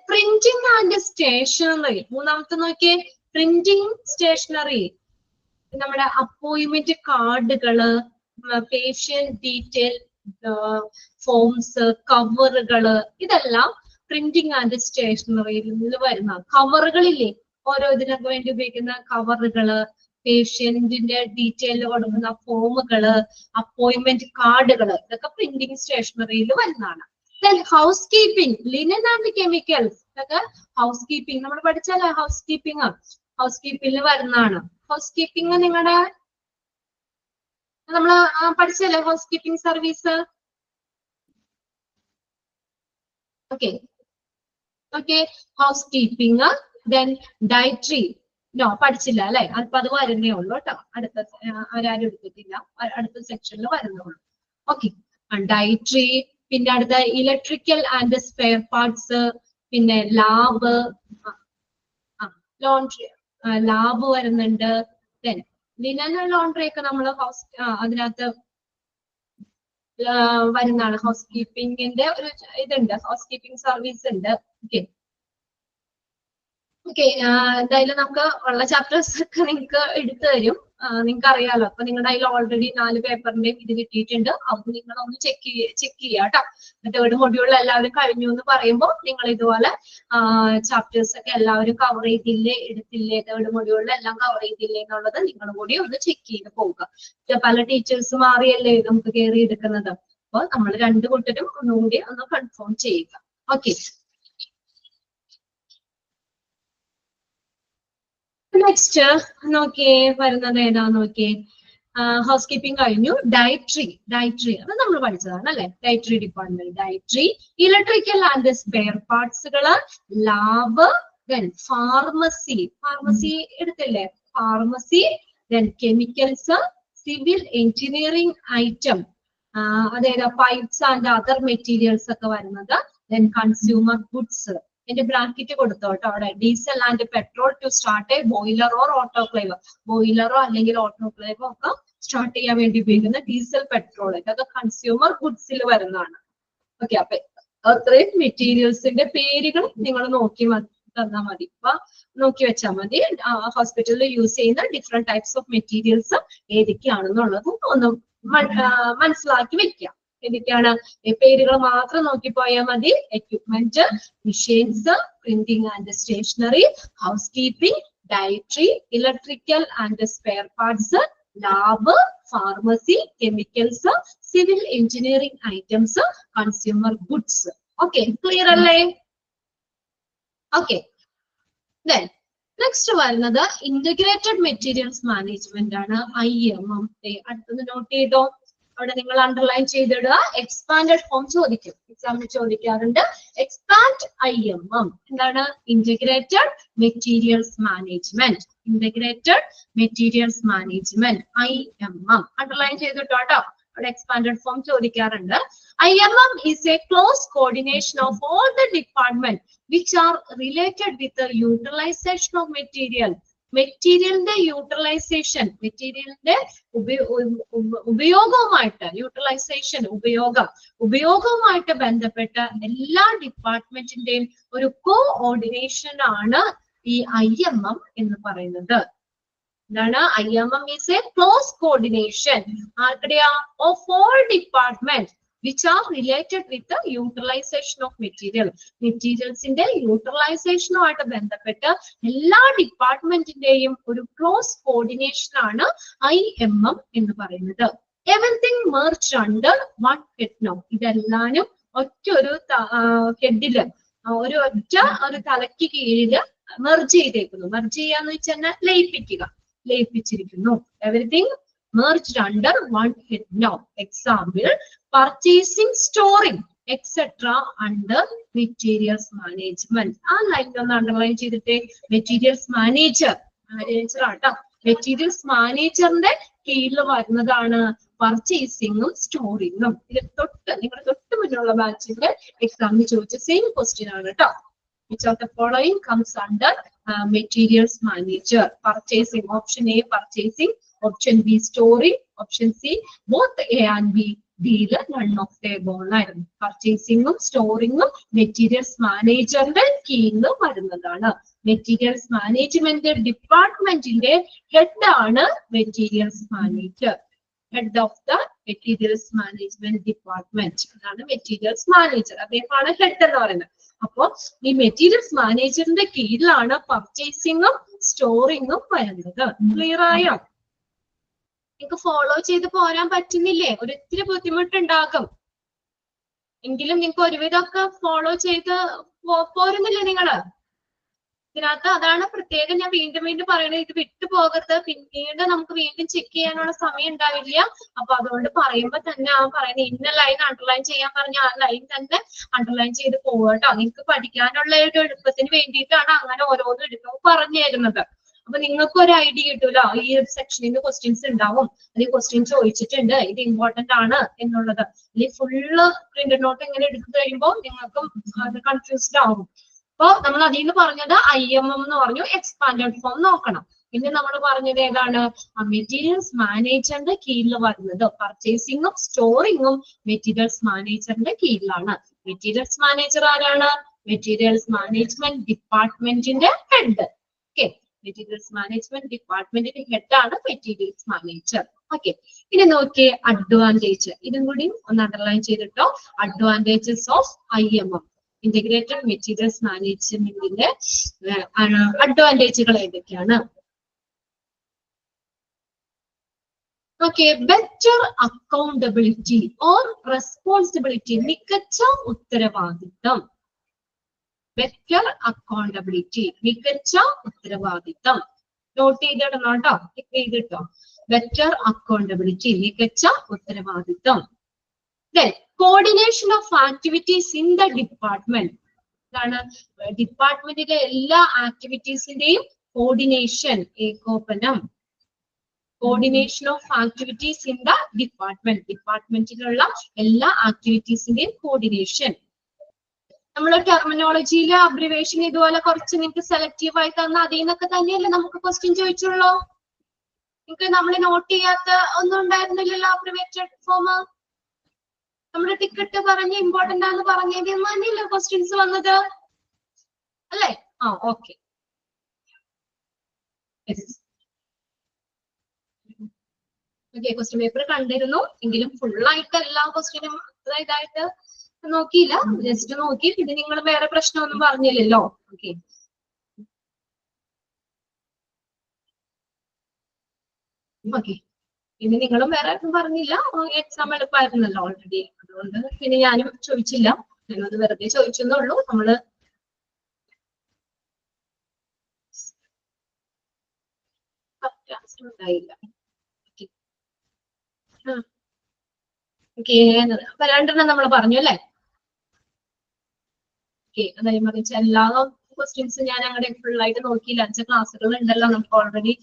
Printing and stationery. മൂന്നാമത്തെ നോക്കിയേ, പ്രിന്റിംഗ് സ്റ്റേഷനറി. നമ്മുടെ അപ്പോയിന്റ്മെന്റ് കാർഡുകള്, പേഷ്യന്റ് ഡീറ്റെയിൽ ഫോംസ്, കവറുകള്, ഇതെല്ലാം പ്രിന്റിംഗ് ആൻഡ് സ്റ്റേഷനറിയിൽ വരുന്ന കവറുകളില്ലേ, ഓരോ ഇതിനൊക്കെ വേണ്ടി ഉപയോഗിക്കുന്ന കവറുകള്, പേഷ്യന്റിന്റെ ഡീറ്റെയിൽ കൊടുക്കുന്ന ഫോമുകള്, അപ്പോയിന്റ്മെന്റ് കാർഡുകള്, ഇതൊക്കെ പ്രിന്റിംഗ് സ്റ്റേഷനറിയിൽ വരുന്നതാണ്. Housekeeping, linen and chemicals, ഇതൊക്കെ ഹൗസ് കീപ്പിംഗ് നമ്മൾ പഠിച്ചാലേ, ഹൗസ് കീപ്പിംഗിൽ വരുന്നതാണ്. ഹൗസ് കീപ്പിംഗ് നിങ്ങളുടെ നമ്മള് പഠിച്ചല്ലേ, housekeeping service. Okay, housekeeping. Dietary പഠിച്ചില്ല അല്ലെ, അപ്പൊ അത് വരുന്നേ ഉള്ളൂ കേട്ടോ. ആരും എടുത്തിട്ടില്ല, അടുത്ത സെക്ഷനിൽ വരുന്നുള്ളൂ. Okay, dietary. പിന്നെ അടുത്ത ഇലക്ട്രിക്കൽ ആൻഡ് സ്പെയർ പാർട്സ്, പിന്നെ ലാബ്, ലോണ്ട്രി, ലാബ് വരുന്നുണ്ട്. ലിനൻ ലോണ്ട്രി ഒക്കെ നമ്മൾ അതിനകത്ത് വരുന്നതാണ്. ഹൗസ് കീപ്പിംഗിന്റെ ഒരു ഇതുണ്ട്, ഹൗസ് കീപ്പിംഗ് സർവീസ് ഉണ്ട്. ഓക്കെ, എന്തായാലും നമുക്ക് ഉള്ള ചാപ്റ്റേഴ്സ് ഒക്കെ നിങ്ങൾക്ക് എടുത്തു തരും, നിങ്ങൾക്ക് അറിയാലോ. അപ്പൊ നിങ്ങളുടെ അതിൽ ഓൾറെഡി 4 പേപ്പറിന്റെയും ഇത് കിട്ടിയിട്ടുണ്ട്. അത് നിങ്ങൾ ഒന്ന് ചെക്ക് ചെയ്യുക കേട്ടോ. തേർഡ് മൊഡ്യൂൾ എല്ലാവരും കഴിഞ്ഞു എന്ന് പറയുമ്പോൾ നിങ്ങൾ ഇതുപോലെ ചാപ്റ്റേഴ്സ് ഒക്കെ എല്ലാവരും കവർ ചെയ്തില്ലേ, എടുത്തില്ലേ, തേർഡ് മൊഡ്യൂളിൽ എല്ലാം കവർ ചെയ്തില്ലേ എന്നുള്ളത് നിങ്ങളും കൂടി ഒന്ന് ചെക്ക് ചെയ്ത് പോവുക. പല ടീച്ചേഴ്സ് മാറിയല്ലേ നമുക്ക് കയറി എടുക്കുന്നത്. അപ്പൊ നമ്മൾ 2 കൂട്ടരും ഒന്നുകൂടി ഒന്ന് കൺഫേം ചെയ്യുക. ഓക്കെ, നെക്സ്റ്റ് നോക്കിയേ, വരുന്നത് ഏതാ നോക്കിയേ, ഹൗസ് കീപ്പിംഗ് കഴിഞ്ഞു. ഡയറ്ററി അത് നമ്മൾ പഠിച്ചതാണ് അല്ലെ, dietary department. Dietary, electrical and spare പാർട്സുകള്, ലാബ്, ഫാർമസി എടുത്തില്ലേ, pharmacy, chemicals, civil engineering item, അതായത് പൈപ്സ് ആൻഡ് അതർ മെറ്റീരിയൽസ് ഒക്കെ വരുന്നത്. കൺസ്യൂമർ ഗുഡ്സ്, എന്റെ ബ്രാക്കറ്റ് കൊടുത്തോ കേട്ടോ അവിടെ. Diesel and petrol to start a boiler or autoclave. ബോയിലറോ അല്ലെങ്കിൽ ഓട്ടോക്ലേവോ ഒക്കെ സ്റ്റാർട്ട് ചെയ്യാൻ വേണ്ടി ഉപയോഗിക്കുന്ന ഡീസൽ, പെട്രോൾ, ഇതൊക്കെ കൺസ്യൂമർ ഗുഡ്സിൽ വരുന്നതാണ്. ഓക്കെ, അപ്പൊ അത്രയും മെറ്റീരിയൽസിന്റെ പേരുകൾ നിങ്ങൾ നോക്കി തന്നാൽ മതി. അപ്പൊ നോക്കി വെച്ചാൽ മതി. ഹോസ്പിറ്റലിൽ യൂസ് ചെയ്യുന്ന ഡിഫറെന്റ് ടൈപ്സ് ഓഫ് മെറ്റീരിയൽസ് ഏതൊക്കെയാണെന്നുള്ളതും ഒന്ന് മനസ്സിലാക്കി വെക്കാം. ഏതൊക്കെയാണ് പേരുകൾ മാത്രം നോക്കി പോയാൽ മതി. Equipment, machines, printing and stationery, housekeeping, dietary, electrical and spare parts, lab, pharmacy, chemicals, civil engineering items, consumer goods. Okay, clear അല്ലേ? ഓക്കെ, നെക്സ്റ്റ് വരുന്നത് ഇന്റഗ്രേറ്റഡ് മെറ്റീരിയൽസ് മാനേജ്മെന്റ് ആണ്, IMM. അടുത്തത് നോട്ട് ചെയ്തോ, അവിടെ നിങ്ങൾ അണ്ടർലൈൻ ചെയ്തിടുക. എക്സ്പാൻഡഡ് ഫോം ചോദിക്കും, എക്സാമിന് ചോദിക്കാറുണ്ട്. എക്സ്പാൻഡ് IMM എന്താണ്? Integrated materials management. Integrated materials management, IMM underline ചെയ്തിട്ടോ കേട്ടോ. അവിടെ എക്സ്പാൻഡഡ് ഫോം ചോദിക്കാറുണ്ട്. IMM is a close coordination of all the departments which are related with the utilization of material. മെറ്റീരിയലിന്റെ utilisation, മെറ്റീരിയലിന്റെ ഉപയോഗവുമായിട്ട്, യൂട്ടിലൈസേഷൻ ഉപയോഗവുമായിട്ട് ബന്ധപ്പെട്ട എല്ലാ ഡിപ്പാർട്ട്മെന്റിന്റെയും ഒരു കോഓർഡിനേഷൻ ആണ് ഈ IMM എന്ന് പറയുന്നത്. എന്താണ്? IMM is a close coordination of all departments which are related with the utilization of material. മെറ്റീരിയൽസിന്റെ യൂട്ടിലൈസേഷനുമായിട്ട് ബന്ധപ്പെട്ട് എല്ലാ ഡിപ്പാർട്ട്മെന്റിന്റെയും ഒരു ക്ലോസ് കോർഡിനേഷൻ ആണ് IMM എന്ന് പറയുന്നത്. Everything merged under one head now. ഇതെല്ലാനും ഒറ്റ ഒരു ഹെഡില്, ഒരു തലയ്ക്ക് കീഴില് മെർജ് ചെയ്തേക്കുന്നു. മെർജ് ചെയ്യാന്ന് വെച്ചാൽ ലയിപ്പിക്കുക. ലയിപ്പിച്ചിരിക്കുന്നു. Everything merged under one head now. Example, purchasing, storing, etc. under materials management. ആ ലൈൻ ഒന്ന് അണ്ടർലൈൻ ചെയ്തിട്ട് മെറ്റീരിയൽസ് മാനേജർ ആട്ടോ. മെറ്റീരിയൽസ് മാനേജറിന്റെ കീഴിൽ വരുന്നതാണ് പർച്ചേസിങ്ങും സ്റ്റോറിങ്ങും. ഇത് നിങ്ങളുടെ തൊട്ട് മുന്നിലുള്ള ബാച്ചിന്റെ എക്സാമിന് ചോദിച്ച സെയിം ക്വസ്റ്റ്യൻ ആണ് കേട്ടോ. Which of the following comes under materials manager? Purchasing, option A purchasing, option B storing, option C both A and B. D none of the above ആയിരുന്നു. പർച്ചേസിങ്ങും സ്റ്റോറിങ്ങും മെറ്റീരിയൽസ് മാനേജറിന്റെ കീഴിൽ വരുന്നതാണ്. മെറ്റീരിയൽസ് മാനേജ്മെന്റ് ഡിപ്പാർട്ട്മെന്റിന്റെ head ആണ് materials manager. Head of the materials management department അതാണ് materials manager. അദ്ദേഹമാണ് head എന്ന് പറയുന്നത്. അപ്പോ ഈ മെറ്റീരിയൽസ് മാനേജറിന്റെ കീഴിലാണ് പർച്ചേസിങ്ങും സ്റ്റോറിങ്ങും വരുന്നത്. ക്ലിയർ ആയോ? നിങ്ങൾക്ക് ഫോളോ ചെയ്ത് പോരാൻ പറ്റുന്നില്ലേ? ഒരിത്തിരി ബുദ്ധിമുട്ടുണ്ടാകും. എങ്കിലും നിങ്ങൾക്ക് ഒരുവിധമൊക്കെ ഫോളോ ചെയ്ത് പോരുന്നില്ലേ നിങ്ങള്? ഇതിനകത്ത് അതാണ് പ്രത്യേകം ഞാൻ വീണ്ടും വീണ്ടും പറയുന്നത്. ഇത് വിട്ടു പോകരുത്. പിന്നീട് നമുക്ക് വീണ്ടും ചെക്ക് ചെയ്യാനുള്ള സമയം ഉണ്ടാവില്ല. അപ്പൊ അതുകൊണ്ട് പറയുമ്പോ തന്നെ പറയുന്നത് ഇന്ന ലൈൻ അണ്ടർലൈൻ ചെയ്യാൻ പറഞ്ഞ ആ ലൈൻ തന്നെ അണ്ടർലൈൻ ചെയ്ത് പോവുക കേട്ടോ. നിങ്ങൾക്ക് പഠിക്കാനുള്ള ഒരു എളുപ്പത്തിന് വേണ്ടിയിട്ടാണ് അങ്ങനെ ഓരോന്നും എടുക്കുമ്പോൾ പറഞ്ഞു തരുന്നത്. അപ്പൊ നിങ്ങൾക്ക് ഒരു ഐഡിയ കിട്ടൂലോ. ഈ ഒരു സെക്ഷനിൽ നിന്ന് ക്വസ്റ്റ്യൻസ് ഉണ്ടാവും. അത് ക്വസ്റ്റ്യൻ ചോദിച്ചിട്ടുണ്ട്, ഇത് ഇമ്പോർട്ടന്റ് ആണ് എന്നുള്ളത്. അല്ലെങ്കിൽ ഫുള്ള് പ്രിന്റഡ് നോട്ട് ഇങ്ങനെ എടുത്തു കഴിയുമ്പോൾ നിങ്ങൾക്കും അത് കൺഫ്യൂസ്ഡ് ആവും. അപ്പൊ നമ്മൾ അതിൽ നിന്ന് പറഞ്ഞത് IMM എന്ന് പറഞ്ഞു, എക്സ്പാൻഡഡ് ഫോം നോക്കണം. പിന്നെ നമ്മൾ പറഞ്ഞത് ഏതാണ്? മെറ്റീരിയൽസ് മാനേജറിന്റെ കീഴിൽ വരുന്നത് പർച്ചേസിങ്ങും സ്റ്റോറിങ്ങും മെറ്റീരിയൽസ് മാനേജറിന്റെ കീഴിലാണ്. മെറ്റീരിയൽസ് മാനേജർ ആരാണ്? മെറ്റീരിയൽസ് മാനേജ്മെന്റ് ഡിപ്പാർട്ട്മെന്റിന്റെ ഹെഡ്. ഓക്കെ, മെറ്റീരിയൽസ് മാനേജ്മെന്റ് ഡിപ്പാർട്ട്മെന്റിന്റെ ഹെഡ് ആണ് മെറ്റീരിയൽസ് മാനേജർ. ഓക്കെ, ഇനി നോക്കിയേ അഡ്വാൻറ്റേജ്. ഇതും കൂടി ഒന്ന് അണ്ടർലൈൻ ചെയ്തിട്ടോ. Advantages of IMM, integrated materials മാനേജ്മെന്റിന്റെ അഡ്വാൻറ്റേജുകൾ ഏതൊക്കെയാണ്? Okay, better accountability or responsibility, മികച്ച ഉത്തരവാദിത്തം. ബെറ്റർ അക്കൗണ്ടബിലിറ്റി, മികച്ച ഉത്തരവാദിത്തം. നോട്ട് ചെയ്തിടണം കേട്ടോ, ടിക്ക് ചെയ്തിട്ടോ. ബെറ്റർ അക്കൗണ്ടബിലിറ്റി, മികച്ച ഉത്തരവാദിത്തം. Then coordination of activities in the department. ഇതാണ് ഡിപ്പാർട്ട്മെന്റിലെ എല്ലാ ആക്ടിവിറ്റീസിന്റെയും കോർഡിനേഷൻ, ഏകോപനം. Coordination of activities in the department, ഡിപ്പാർട്ട്മെന്റിലുള്ള എല്ലാ ആക്ടിവിറ്റീസിന്റെയും കോർഡിനേഷൻ. നമ്മൾ ടെർമിനോളജിയിലെ അബ്രിവേഷൻ ഇതുപോലെ കുറച്ച് നിങ്ങൾക്ക് സെലക്റ്റീവ് ആയി തന്ന അതിൽ നിന്നൊക്കെ തന്നെയല്ലേ നമുക്ക് ക്വസ്റ്റ്യൻ ചോദിച്ചുള്ളൂ. നിങ്ങൾക്ക് നമ്മൾ നോട്ട് ചെയ്യാത്ത ഒന്നും ഉണ്ടായിരുന്നില്ലല്ലോ അബ്രിവേറ്റഡ് ഫോം. നമ്മുടെ ടിക്കറ്റ് പറഞ്ഞ് ഇമ്പോർട്ടന്റ് ആണെന്ന് പറഞ്ഞതിൽ തന്നെയല്ലേ ക്വസ്റ്റ്യൻസ് വന്നത് അല്ലേ? ഓക്കെ. ഓക്കെ, ക്വസ്റ്റ്യൻ പേപ്പർ കണ്ടിരുന്നു എങ്കിലും ഫുള്ളായിട്ട് എല്ലാ ക്വസ്റ്റ്യനും ഇതായിട്ട് നോക്കിയില്ല, ജസ്റ്റ് നോക്കി. പിന്നെ നിങ്ങൾ വേറെ പ്രശ്നമൊന്നും പറഞ്ഞില്ലല്ലോ. Okay, okay. ഇനി നിങ്ങളും വേറെ പറഞ്ഞില്ല, എക്സാം എളുപ്പമായിരുന്നല്ലോ ഓൾറെഡി. അതുകൊണ്ട് പിന്നെ ഞാനും ചോദിച്ചില്ല, ഞാനത് വെറുതെ ചോദിച്ചെന്നുള്ളൂ. നമ്മള് ഉണ്ടായില്ല. അപ്പൊ രണ്ടെണ്ണം നമ്മൾ പറഞ്ഞു അല്ലേ? ഓക്കെ, അതായത് മറിച്ച് എല്ലാ ക്വസ്റ്റ്യൻസ് ഞാൻ അങ്ങനെ ഫുള്ളായിട്ട് നോക്കിയില്ല. 5 ക്ലാസ്സുകൾ ഉണ്ടല്ലോ നമുക്ക് ഓൾറെഡി.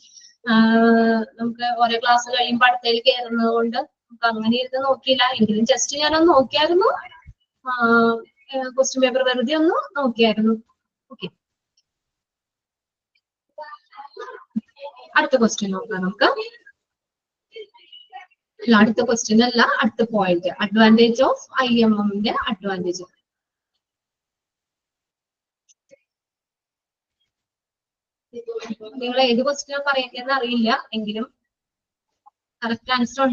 നമുക്ക് ഓരോ ക്ലാസ് കഴിയുമ്പോൾ അടുത്തതിൽ കയറുന്നത് കൊണ്ട് നമുക്ക് അങ്ങനെ ഇരുന്ന് നോക്കിയില്ല. എങ്കിലും ജസ്റ്റ് ഞാനൊന്ന് നോക്കിയായിരുന്നു, ക്വസ്റ്റ്യൻ പേപ്പർ വെറുതെ ഒന്ന് നോക്കിയായിരുന്നു. ഓക്കെ, അടുത്ത ക്വസ്റ്റ്യൻ നോക്കാം നമുക്ക്. അടുത്ത ക്വസ്റ്റ്യൻ അല്ല, അടുത്ത പോയിന്റ്. അഡ്വാൻറ്റേജ് ഓഫ് IMMന്റെ അഡ്വാൻറ്റേജ്. നിങ്ങൾ ഏത് ക്വസ്റ്റ്യൻ പറയുന്നതെന്ന് അറിയില്ല, എങ്കിലും കറക്റ്റ് ആൻസർ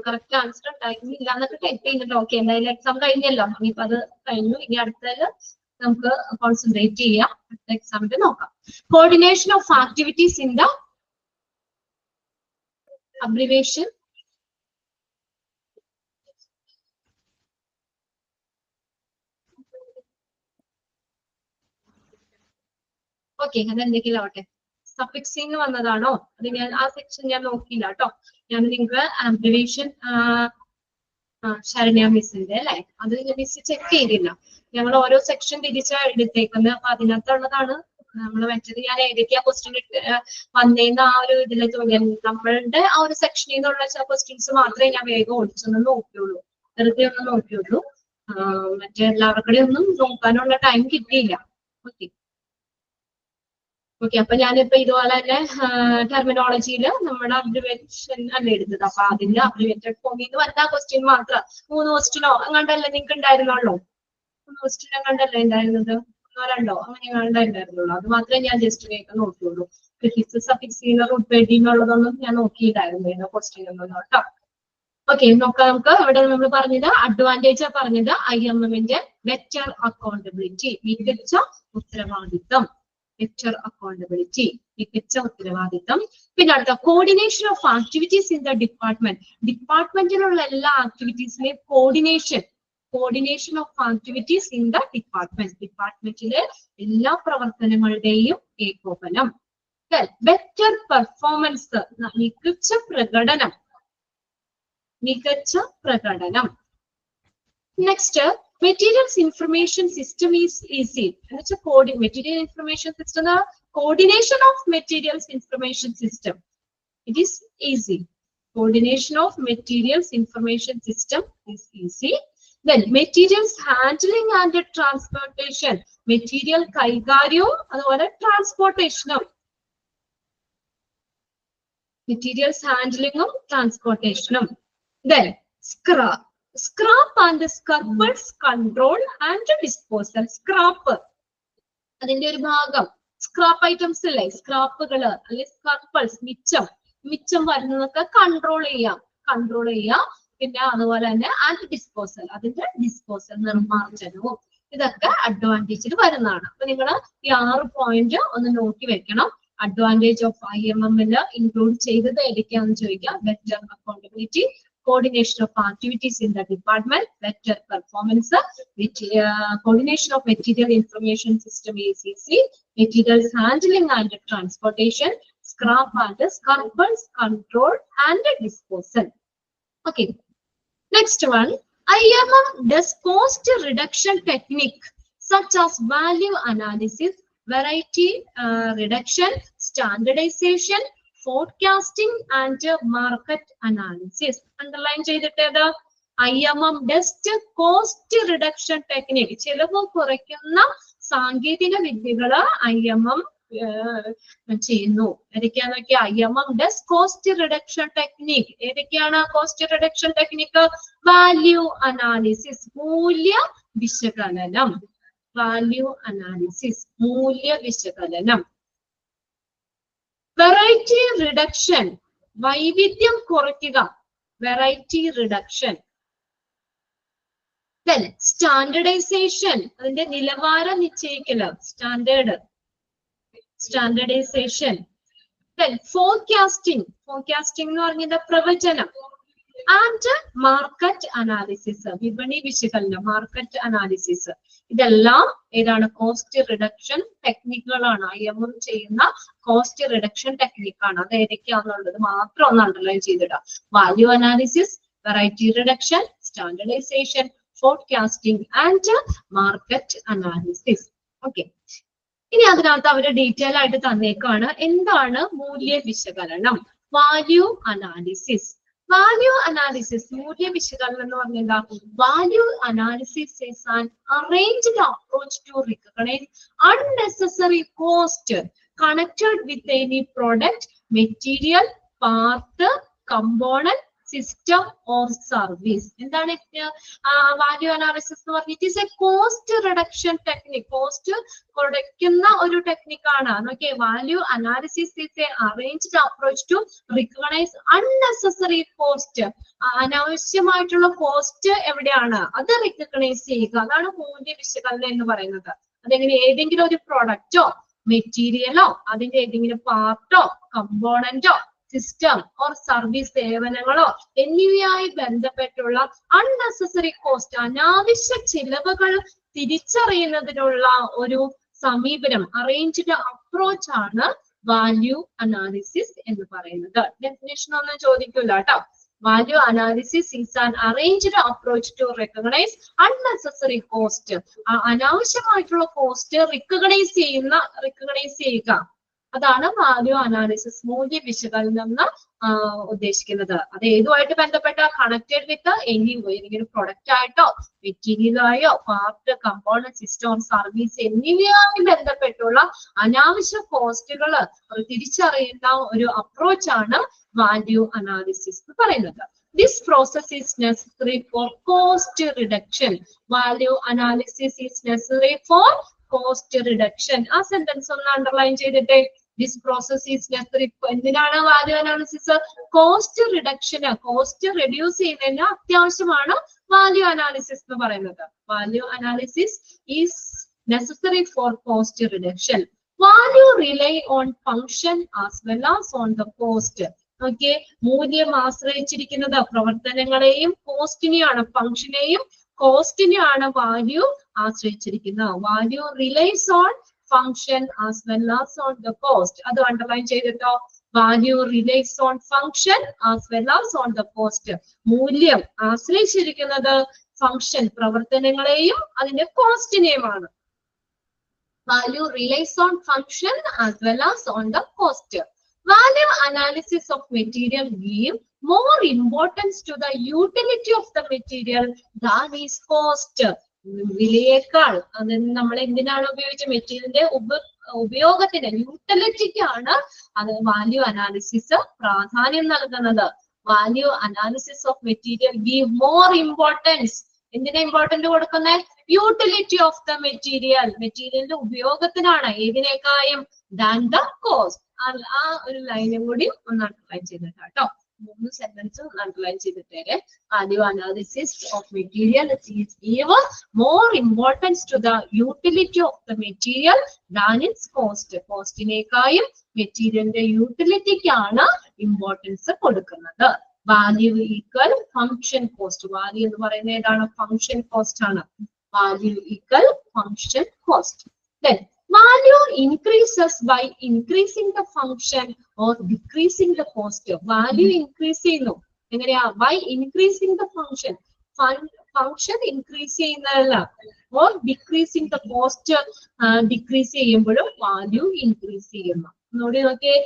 കറക്റ്റ് ആൻസർ ഉണ്ടായിരുന്നില്ല എന്നൊക്കെ ടൈപ്പ് ചെയ്യുന്നുണ്ട്. ഓക്കെ, എന്തായാലും എക്സാം കഴിഞ്ഞല്ലോ, ഇനിയിപ്പോ അത് കഴിഞ്ഞു. ഇനി അടുത്തതില് നമുക്ക് കോൺസെൻട്രേറ്റ് ചെയ്യാം. അടുത്ത എക്സാമിൽ നോക്കാം. Coordination of activities in the abbreviation. Okay, അതെന്തെങ്കിലും ആവട്ടെ. സഫിക്സിങ് വന്നതാണോ? അത് ഞാൻ ആ സെക്ഷൻ ഞാൻ നോക്കിയില്ല കേട്ടോ. ഞാൻ നിങ്ങൾക്ക് ആബ്രിവേഷൻ ശരണ്യ മിസ്സിന്റെ അല്ലെ, അത് മിസ് ചെക്ക് ചെയ്തില്ല. ഞങ്ങൾ ഓരോ സെക്ഷൻ തിരിച്ചാ എടുത്തേക്കുന്നത്. അപ്പൊ അതിനകത്തുള്ളതാണ് നമ്മൾ വെച്ചത്. ഞാൻ ഏതൊക്കെയാ ക്വസ്റ്റ്യൻ വന്നേന്ന് ആ ഒരു ഇതിലെ നമ്മളുടെ ആ ഒരു സെക്ഷനിൽ നിന്നുള്ള ക്വസ്റ്റ്യൻസ് മാത്രമേ ഞാൻ വേഗം ഓടിച്ചൊന്ന് നോക്കിയുള്ളൂ, വെറുതെ ഒന്ന് നോക്കിയുള്ളൂ. മറ്റേ എല്ലാവർക്കും ഒന്നും നോക്കാനുള്ള ടൈം കിട്ടിയില്ല. ഓക്കെ ഓക്കെ, അപ്പൊ ഞാനിപ്പോ ഇതുപോലെ തന്നെ ടെർമിനോളജിയിൽ നമ്മുടെ അബ്രിവേഷൻ അല്ലേ എടുത്തത്. അപ്പൊ അതിന്റെ അബ്രിവേറ്റഡ് ഫോമിൽ നിന്ന് വന്ന ക്വസ്റ്റ്യൻ മാത്രം 3 ക്വസ്റ്റ്യനോ അങ്ങാണ്ടല്ലേ നിങ്ങൾക്ക് ഉണ്ടായിരുന്നുള്ളൂ. 3 ക്വസ്റ്റ്യൻ അങ്ങാണ്ടല്ലേ ഉണ്ടായിരുന്നത്, 1 2 അങ്ങനെ ഉണ്ടായിരുന്നുള്ളൂ. അത് മാത്രമേ ഞാൻ ജസ്റ്റ് വേഗം നോക്കിയുള്ളൂ. പ്രിഫിക്സ് സഫിക്സ് റൂട്ട് പേടി എന്നുള്ളതൊന്നും ഞാൻ നോക്കിയിട്ടായിരുന്നു ക്വസ്റ്റ്യൻ ഒന്നും കേട്ടോ. ഓക്കെ, നോക്കാം നമുക്ക്. ഇവിടെ നമ്മൾ പറഞ്ഞത് അഡ്വാൻറ്റേജ് പറഞ്ഞത് IMM-ന്റെ ബെറ്റർ അക്കൗണ്ടബിലിറ്റി, മികച്ച ഉത്തരവാദിത്തം. ബെറ്റർ അക്കൗണ്ടബിലിറ്റി, മികച്ച ഉത്തരവാദിത്തം. പിന്നെ അടുത്ത coordination of activities in the department. ഡിപ്പാർട്ട്മെന്റിലുള്ള എല്ലാ ആക്ടിവിറ്റീസിനെയും coordination of activities in the department. ഡിപ്പാർട്ട്മെന്റിലെ എല്ലാ പ്രവർത്തനങ്ങളുടെയും ഏകോപനം. ബെറ്റർ പെർഫോമൻസ്, മികച്ച പ്രകടനം. Next, materials information system is easy. Material information system, coordination of materials information system, it is easy. Coordination of materials information system is easy. Then materials handling and transportation, material കൈകാര്യവും അതുപോലെ ട്രാൻസ്പോർട്ടേഷനും. Materials ഹാൻഡ്ലിംഗും ട്രാൻസ്പോർട്ടേഷനും. Then scrap and scrappers control and disposal. Scrap അതിന്റെ ഒരു ഭാഗം, scrap items അല്ലേ, സ്ക്രാപ്പുകള് അല്ലെ സ്ക്രാപ്പേഴ്സ്, മിച്ചം വരുന്നതൊക്കെ കൺട്രോൾ ചെയ്യാം. പിന്നെ അതുപോലെ തന്നെ ആൻഡ് ഡിസ്പോസൽ, അതിന്റെ ഡിസ്പോസൽ, നിർമ്മാർജ്ജനവും. ഇതൊക്കെ അഡ്വാൻറ്റേജിൽ വരുന്നതാണ്. അപ്പൊ നിങ്ങൾ ഈ 6 പോയിന്റ് ഒന്ന് നോക്കി വെക്കണം. അഡ്വാൻറ്റേജ് ഓഫ് IMM-ല് ഇൻക്ലൂഡ് ചെയ്തത് ഏതൊക്കെയാണെന്ന് ചോദിക്കാം. Better accountability, coordination of activities in the department, better performance, coordination of material information system ECC, materials handling and transportation, scrap and scrappers control and disposal. Okay, next one, IMM does cost reduction technique such as value analysis, variety reduction, standardization, forecasting and market analysis. Underline ചെയ്തിട്ടേത് IMM does cost reduction technique. ചിലവ് കുറയ്ക്കുന്ന സാങ്കേതിക വിദ്യകള് IMM ചെയ്യുന്നു. ഏതൊക്കെയാന്ന് നോക്കിയാൽ IMM does cost reduction technique. ഏതൊക്കെയാണ് cost reduction technique? Value analysis, മൂല്യ വിശകലനം. Value analysis, മൂല്യ വിശകലനം. വെറൈറ്റി റിഡക്ഷൻ, വൈവിധ്യം കുറയ്ക്കുക. Variety reduction. Then സ്റ്റാൻഡർഡൈസേഷൻ, അതിന്റെ നിലവാരം നിശ്ചയിക്കല്. സ്റ്റാൻഡർഡൈസേഷൻ. Then ഫോർകാസ്റ്റിംഗ് എന്ന് പറഞ്ഞത് പ്രവചനം. ആൻഡ് മാർക്കറ്റ് അനാലിസിസ്, വിപണി വിശകലനം, മാർക്കറ്റ് അനാലിസിസ്. ഇതെല്ലാം ഏതാണ്? കോസ്റ്റ് റിഡക്ഷൻ ടെക്നിക്കുകളാണ്. IMM ചെയ്യുന്ന കോസ്റ്റ് റിഡക്ഷൻ ടെക്നിക്കാണ്. അത് ഏതൊക്കെയാണെന്നുള്ളത് മാത്രം ഒന്ന് അണ്ടർലൈൻ ചെയ്തിടാം. Value analysis, variety reduction, standardisation, forecasting and market analysis. Okay, ഇനി അതിനകത്ത് അവര് ഡീറ്റെയിൽ ആയിട്ട് തന്നേക്കാണ് എന്താണ് മൂല്യ വിശകലനം. Value analysis. വാല്യൂ അനാലിസിസ്, മൂല്യ വിശകലനം എന്ന് പറഞ്ഞാൽ value analysis is an arranged approach to recognise unnecessary cost connected with any product, material, part, component, system or service. എന്താണ് വാല്യൂ അനാലിസിസ് എന്ന് പറഞ്ഞാൽ? It is a cost reduction technique. Cost കുറയ്ക്കുന്ന ഒരു ടെക്നിക്കാണ്. Okay, value analysis is an arranged approach to recognise unnecessary cost. അനാവശ്യമായിട്ടുള്ള cost എവിടെയാണ് അത് recognise ചെയ്യുക. അതാണ് മൂല്യ വിശകലനം എന്ന് പറയുന്നത്. അതെങ്ങനെ? ഏതെങ്കിലും ഒരു പ്രൊഡക്റ്റോ മെറ്റീരിയലോ അതിന്റെ ഏതെങ്കിലും പാർട്ടോ കമ്പോണന്റോ സിസ്റ്റം ഓർ സർവീസ് സേവനങ്ങളോ എന്നിവയായി ബന്ധപ്പെട്ടുള്ള അൺനെസസറി കോസ്റ്റ്, അനാവശ്യ ചിലവുകൾ തിരിച്ചറിയുന്നതിനുള്ള ഒരു സമീപനം, അറേഞ്ച്ഡ് അപ്രോച്ച് ആണ് വാല്യൂ അനാലിസിസ് എന്ന് പറയുന്നത്. ഡെഫിനേഷൻ ഒന്നും ചോദിക്കില്ല കേട്ടോ. Value analysis is an arranged approach to recognise unnecessary cost. അനാവശ്യമായിട്ടുള്ള കോസ്റ്റ് റിക്കഗ്നൈസ് ചെയ്യുക, അതാണ് വാല്യൂ അനാലിസിസ്, മൂല്യ വിശകലനം എന്ന് ഉദ്ദേശിക്കുന്നത്. അത് ഏതുമായിട്ട് ബന്ധപ്പെട്ട, കണക്റ്റഡ് വിത്ത് ഏതെങ്കിലും പ്രൊഡക്റ്റ് ആയിട്ടോ മെറ്റീരിയൽ ആയോ പാർട്ട്, കമ്പോണന്റ്, സിസ്റ്റം, സർവീസ് എന്നിവയുമായി ബന്ധപ്പെട്ടുള്ള അനാവശ്യ കോസ്റ്റുകൾ തിരിച്ചറിയുന്ന ഒരു അപ്രോച്ച് ആണ് വാല്യൂ അനാലിസിസ് എന്ന് പറയുന്നത്. This process is necessary for cost reduction. Value analysis is necessary for cost reduction. ആ സെന്റൻസ് ഒന്ന് അണ്ടർലൈൻ ചെയ്തിട്ടേ. This process is necessary. എന്തിനാണ് വാല്യൂ അനാലിസിസ്? കോസ്റ്റ് റിഡക്ഷന്, കോസ്റ്റ് റെഡ്യൂസ് ചെയ്യുന്നതിന് അത്യാവശ്യമാണ് വാല്യൂ അനാലിസിസ് എന്ന് പറയുന്നത്. Value analysis is necessary for cost reduction. Value rely on function as well as on the cost. Okay, മൂല്യം ആശ്രയിച്ചിരിക്കുന്നത് പ്രവർത്തനങ്ങളെയും കോസ്റ്റിനെയാണ്, ഫങ്ഷനെയും കോസ്റ്റിനെയാണ് വാല്യൂ ആശ്രയിച്ചിരിക്കുന്നത്. Value relies on function as well as on the cost. അത് അണ്ടർലൈൻ ചെയ്തിട്ടോ. Value relies on function as well as on the cost. മൂല്യം ആശ്രയിച്ചിരിക്കുന്നത് ഫങ്ഷൻ പ്രവർത്തനങ്ങളെയും അതിന്റെ കോസ്റ്റിനെയുമാണ്. Value relies on function as well as on the cost. Value analysis of material give more importance to the utility of the material than is cost. വിലയേക്കാൾ അത് നമ്മൾ എന്തിനാണ് ഉപയോഗിച്ച മെറ്റീരിയലിന്റെ ഉപയോഗത്തിന്, യൂട്ടിലിറ്റിക്കാണ് അത് വാല്യൂ അനാലിസിസ് പ്രാധാന്യം നൽകുന്നത്. Value analysis of material give more importance. എന്തിനാ ഇമ്പോർട്ടന്റ് കൊടുക്കുന്നത്? യൂട്ടിലിറ്റി ഓഫ് ദ മെറ്റീരിയൽ, മെറ്റീരിയലിന്റെ ഉപയോഗത്തിനാണ്, ഏതിനേക്കായും ദാൻ ദ കോസ്റ്റ്. ആ ഒരു ലൈനും കൂടി ഒന്ന് അണ്ടർലൈൻ ചെയ്തിട്ട് കേട്ടോ. 3 സെന്റൻസ് ഒന്ന് അണ്ടർലൈൻ ചെയ്തിട്ടേ. Value analysis of material give more importance to the utility of the material than its cost. കോസ്റ്റിനേക്കായും മെറ്റീരിയലിന്റെ യൂട്ടിലിറ്റിക്കാണ് ഇമ്പോർട്ടൻസ് കൊടുക്കുന്നത്. Value equal function cost. Value എന്ന് പറയുന്നത് ഏതാണ്? ഫങ്ഷൻ കോസ്റ്റ് ആണ്. Value equal function cost. Then value increases by increasing the function or decreasing the cost. Value increase ചെയ്യുന്നു എങ്ങനെയാ? By increasing the function. Function increase ചെയ്യുന്നതല്ല, or decreasing the cost decrease ചെയ്യുമ്പോഴും value increase ചെയ്യുന്നു. നോക്കിയേ,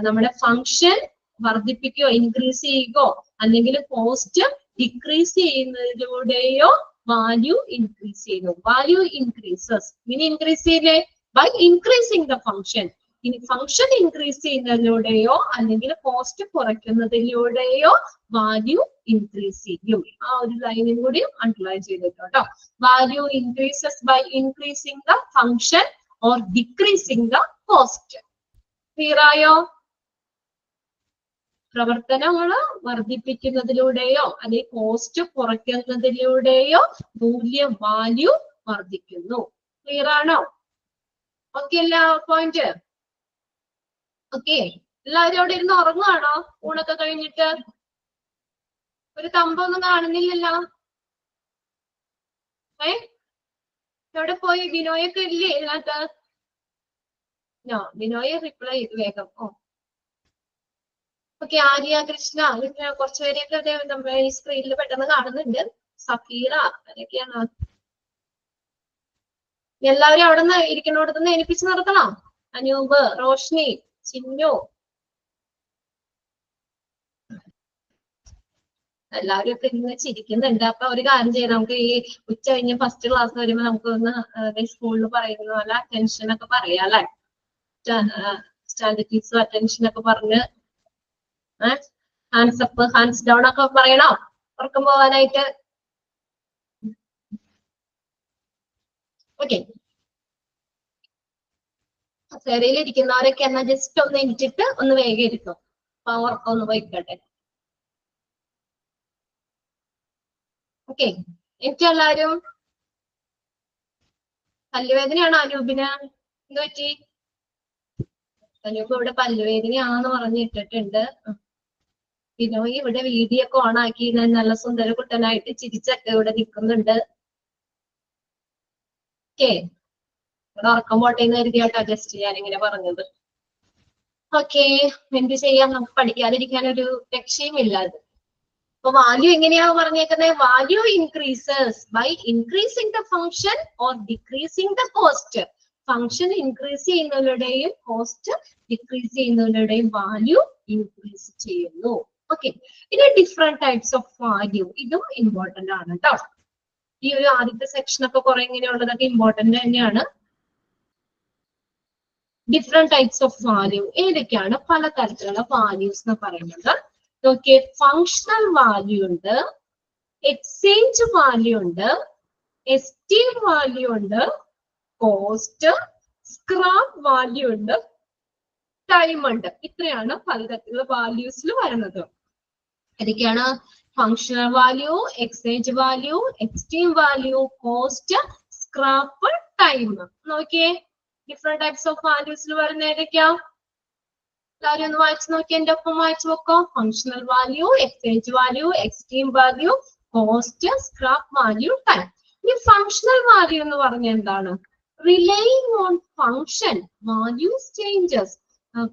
നമ്മുടെ function വർദ്ധിപ്പിക്കുകയോ increase ചെയ്യുകയോ അല്ലെങ്കിൽ cost decrease ചെയ്യുന്നതിലൂടെയോ വാല്യൂ ഇൻക്രീസ് ചെയ്യുന്നു. Value increases. ഇനി ഇൻക്രീസ് ചെയ്യില്ലേ? By increasing the function. ഇനി ഫങ്ഷൻ ഇൻക്രീസ് ചെയ്യുന്നതിലൂടെയോ അല്ലെങ്കിൽ കോസ്റ്റ് കുറയ്ക്കുന്നതിലൂടെയോ വാല്യൂ ഇൻക്രീസ് ചെയ്യും. ആ ഒരു ലൈനും കൂടി അണ്ടർലൈൻ ചെയ്തിട്ടോ. Value increases by increasing the function or decreasing the cost. Clear ആയോ? പ്രവർത്തനങ്ങൾ വർദ്ധിപ്പിക്കുന്നതിലൂടെയോ അല്ലെങ്കിൽ കോസ്റ്റ് കുറയ്ക്കുന്നതിലൂടെയോ മൂല്യം, വാല്യൂ വർദ്ധിക്കുന്നു. ക്ലിയർ ആണോ? ഓക്കെ അല്ല പോയിന്റ്? ഓക്കെ, എല്ലാവരും അവിടെ ഇരുന്ന് ഉറങ്ങുവാണോ? ഊണൊക്കെ കഴിഞ്ഞിട്ട് ഒരു തമ്പൊന്നും കാണുന്നില്ലല്ലോ. എവിടെ പോയി? ബിനോയൊക്കെ ഇല്ലേ ഇതിനകത്ത്? ബിനോയെ റിപ്ലൈ ചെയ്തു വേഗം. ഓക്കെ, ആര്യ, കൃഷ്ണ, കുറച്ചുപേരെയൊക്കെ നമ്മുടെ ഈ സ്ക്രീനിൽ പെട്ടെന്ന് കാണുന്നുണ്ട്. സഫീറ, അതൊക്കെയാണ്. എല്ലാവരും അവിടെ നിന്ന് ഇരിക്കുന്നിടത്തുനിന്ന് എനിപ്പിച്ച് നിർത്തണം. അനൂപ്, റോഷ്നി, ചിന്നു, എല്ലാവരും ഒക്കെ ഇന്ന് ചിരിക്കുന്നുണ്ട്. അപ്പൊ ഒരു കാര്യം ചെയ്യാം, നമുക്ക് ഈ ഉച്ച കഴിഞ്ഞ് ഫസ്റ്റ് ക്ലാസ് വരുമ്പോ നമുക്ക് ഒന്ന് സ്കൂളിൽ പറയുന്ന പോലെ അറ്റൻഷൻ ഒക്കെ പറയാം അല്ലെ? സ്റ്റാൻഡേർഡ്സും അറ്റൻഷൻ ഒക്കെ പറഞ്ഞ് ഹാൻഡ്സ് അപ്പ് ഹാൻഡ്സ് ഡൗൺ ഒക്കെ പറയണോ ഉറക്കം പോവാനായിട്ട്? ഓക്കെ, കസേരയിലിരിക്കുന്നവരൊക്കെ എന്നാ ജസ്റ്റ് ഒന്ന് എണീറ്റിട്ട് ഒന്ന് വേഗം ഇരിക്കും. അപ്പൊ ആ ഉറക്കം ഒന്ന് പോയിക്കട്ടെ. ഓക്കെ, എനിക്ക് എല്ലാരും. പല്ലുവേദനയാണോ അനൂപിന്? എന്ത് പറ്റി? അനൂപ് ഇവിടെ പല്ലുവേദനയാണെന്ന് പറഞ്ഞിട്ടിട്ടുണ്ട്. പിന്നെ ഇവിടെ വീഡിയോ ഒക്കെ ഓൺ ആക്കി നല്ല സുന്ദര കുട്ടനായിട്ട് ചിരിച്ചൊക്കെ ഇവിടെ നിൽക്കുന്നുണ്ട്. ഓക്കെ, ഇവിടെ ഉറക്കം പോട്ടെ എന്ന് കരുതിയാട്ടോ ജസ്റ്റ് ഞാൻ ഇങ്ങനെ പറഞ്ഞത്. ഓക്കെ, എന്ത് ചെയ്യാം, നമുക്ക് പഠിക്കാതിരിക്കാൻ ഒരു രക്ഷയുമില്ല അത്. അപ്പൊ വാല്യൂ എങ്ങനെയാ പറഞ്ഞേക്കുന്നത്? Value increases by increasing the function or decreasing the cost. Function increase ചെയ്യുന്നവരുടെയും കോസ്റ്റ് ഡിക്രീസ് ചെയ്യുന്നവരുടെയും വാല്യൂ ഇൻക്രീസ് ചെയ്യുന്നു. ഓക്കെ, ഇനി ഡിഫറെന്റ് ടൈപ്സ് ഓഫ് വാല്യൂ, ഇതും ഇമ്പോർട്ടന്റ് ആണ് കേട്ടോ. ഈ ഒരു ആദ്യത്തെ സെക്ഷൻ ഒക്കെ കുറെ ഇങ്ങനെയുള്ളതൊക്കെ ഇമ്പോർട്ടന്റ് തന്നെയാണ്. ഡിഫറെന്റ് ടൈപ്സ് ഓഫ് വാല്യൂ ഏതൊക്കെയാണ്? പലതരത്തിലുള്ള വാല്യൂസ് എന്ന് പറയുന്നത് നോക്കിയേ, ഫങ്ഷണൽ വാല്യൂ ഉണ്ട്, എക്സ്ചേഞ്ച് വാല്യൂ ഉണ്ട്, എസ്റ്റീം വാല്യൂ ഉണ്ട്, കോസ്റ്റ്, സ്ക്രാപ്പ് വാല്യൂ ഉണ്ട്, ടൈം ഉണ്ട്. ഇത്രയാണ് പലതരത്തിലുള്ള വാല്യൂസിൽ വരുന്നത്. ഏതൊക്കെയാണ്? Functional value, exchange value, esteem value, cost, scrap, time. നോക്കിയേ, ഡിഫറെന്റ് ടൈപ്സ് ഓഫ് വാല്യൂസിൽ വരുന്ന ഏതൊക്കെയാ? എല്ലാവരും ഒന്ന് വായിച്ചു നോക്കി, എന്റെ ഒപ്പം വായിച്ചു നോക്കോ. Functional value, exchange value, esteem value, cost, scrap value, time. ഈ ഫങ്ഷണൽ വാല്യൂ എന്ന് പറഞ്ഞ എന്താണ്? Relaying on function values changes.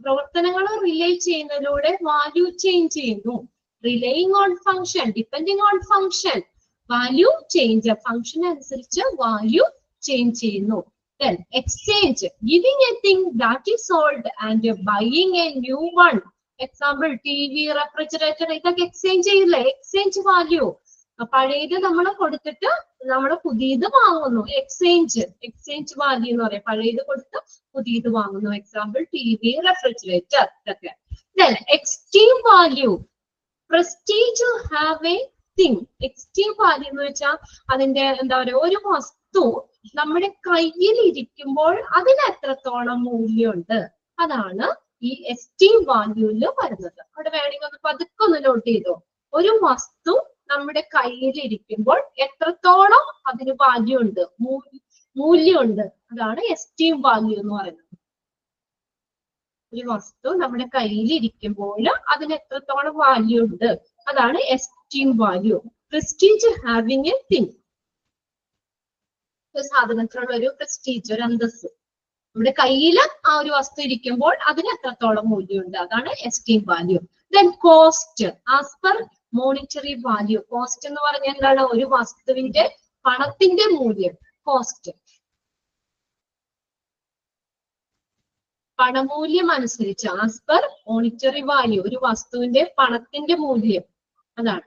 പ്രവർത്തനങ്ങൾ റിലേ ചെയ്യുന്നതിലൂടെ വാല്യൂ ചേഞ്ച് ചെയ്യുന്നു. Relaying on function, depending on function, value change. Function അനുസരിച്ച് വാല്യൂ ചേഞ്ച് ചെയ്യുന്നു. Then exchange, giving a thing that is sold and buying a new one. Example, TV, refrigerator, ഇതൊക്കെ exchange ചെയ്യില്ലേ? Exchange value. പഴയത് നമ്മൾ കൊടുത്തിട്ട് നമ്മൾ പുതിയത് വാങ്ങുന്നു. എക്സ്ചേഞ്ച് വാല്യൂ എന്ന് പറയാം. പഴയത് കൊടുത്ത് പുതിയത് വാങ്ങുന്നു. എക്സാമ്പിൾ TV, റെഫ്രിജറേറ്റർ, ഇതൊക്കെ. Then extreme value, prestige to have a thing. Extreme value എന്ന് വെച്ചാൽ അതിന്റെ എന്താ പറയുക, ഒരു വസ്തു നമ്മുടെ കയ്യിൽ ഇരിക്കുമ്പോൾ അതിന് എത്രത്തോളം മൂല്യമുണ്ട്, അതാണ് ഈ എസ്റ്റീം വാല്യൂല് വരുന്നത്. അവിടെ വേണമെങ്കിൽ ഒന്ന് പതുക്കെ ഒന്ന് നോട്ട് ചെയ്തോ. ഒരു വസ്തു നമ്മുടെ കയ്യിൽ ഇരിക്കുമ്പോൾ എത്രത്തോളം അതിന് വാല്യൂ ഉണ്ട്, മൂല്യമുണ്ട്, അതാണ് എസ്റ്റീം വാല്യൂ എന്ന് പറയുന്നത്. ഒരു വസ്തു നമ്മുടെ കയ്യിൽ ഇരിക്കുമ്പോൾ അതിന് എത്രത്തോളം വാല്യൂ ഉണ്ട്, അതാണ് esteem value. Prestige having a thing, സാധനത്തിലുള്ള ഒരു പ്രസ്റ്റീജ്, ഒരു അന്തസ്. നമ്മുടെ കയ്യിൽ ആ ഒരു വസ്തു ഇരിക്കുമ്പോൾ അതിന് എത്രത്തോളം മൂല്യമുണ്ട്, അതാണ് esteem value. Then cost, as per monetary value. Cost എന്ന് പറഞ്ഞാൽ എന്താണ്? ഒരു വസ്തുവിന്റെ പണത്തിന്റെ മൂല്യം. കോസ്റ്റ് പണമൂല്യം അനുസരിച്ച്, ആസ് പെർ മോണിറ്ററി വാല്യൂ, ഒരു വസ്തുവിന്റെ പണത്തിന്റെ മൂല്യം, അതാണ്.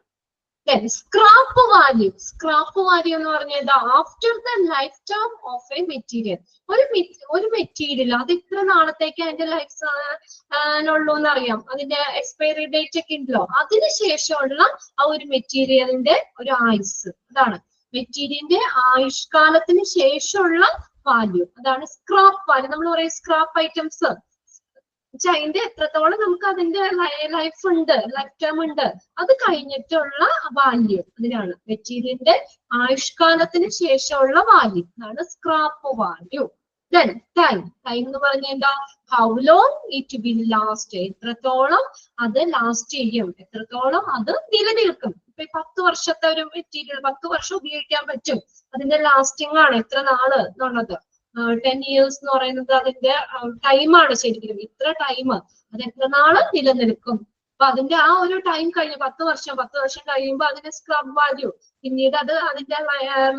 Scrap value. സ്ക്രാപ്പ് വാല്യൂ എന്ന് പറഞ്ഞത് after the life time of A material. ഒരു മെറ്റീരിയൽ അത് ഇത്ര നാളത്തേക്ക് അതിന്റെ ലൈഫ് ഉള്ളൂ എന്നറിയാം, അതിന്റെ എക്സ്പയറി ഡേറ്റ് ഒക്കെ ഉണ്ടല്ലോ. അതിനുശേഷമുള്ള ആ ഒരു മെറ്റീരിയലിന്റെ ഒരു ആയുസ്, അതാണ് മെറ്റീരിയലിന്റെ ആയുഷ്കാലത്തിന് ശേഷമുള്ള വാല്യൂ, അതാണ് സ്ക്രാപ്പ് വാല്യൂ. നമ്മൾ പറയും സ്ക്രാപ്പ് ഐറ്റംസ്, അതിന്റെ എത്രത്തോളം നമുക്ക് അതിന്റെ ലൈഫ് ഉണ്ട്, ലൈഫ് ടൈം ഉണ്ട്, അത് കഴിഞ്ഞിട്ടുള്ള വാല്യൂ, അതിനാണ് മെറ്റീരിയലിന്റെ ആയുഷ്കാലത്തിന് ശേഷമുള്ള വാല്യൂ, അതാണ് scrap value. Then time. Time എന്ന് പറഞ്ഞാൽ എന്താ? How long it will last. എത്രത്തോളം അത് ലാസ്റ്റ് ചെയ്യും, എത്രത്തോളം അത് നിലനിൽക്കും. ഇപ്പൊ 10 വർഷത്തെ ഒരു മെറ്റീരിയൽ 10 വർഷം ഉപയോഗിക്കാൻ പറ്റും, അതിന്റെ ലാസ്റ്റിംഗ് ആണ് എത്ര നാള് എന്നുള്ളത്. 10 years എന്ന് പറയുന്നത് അതിന്റെ ടൈമാണ്. ശരിക്കും ഇത്ര ടൈം, അത് എത്ര നാള് നിലനിൽക്കും. അപ്പൊ അതിന്റെ ആ ഒരു ടൈം കഴിഞ്ഞ് 10 വർഷം കഴിയുമ്പോൾ അതിന്റെ സ്ക്രാപ്പ് വാല്യൂ, പിന്നീട് അത് അതിന്റെ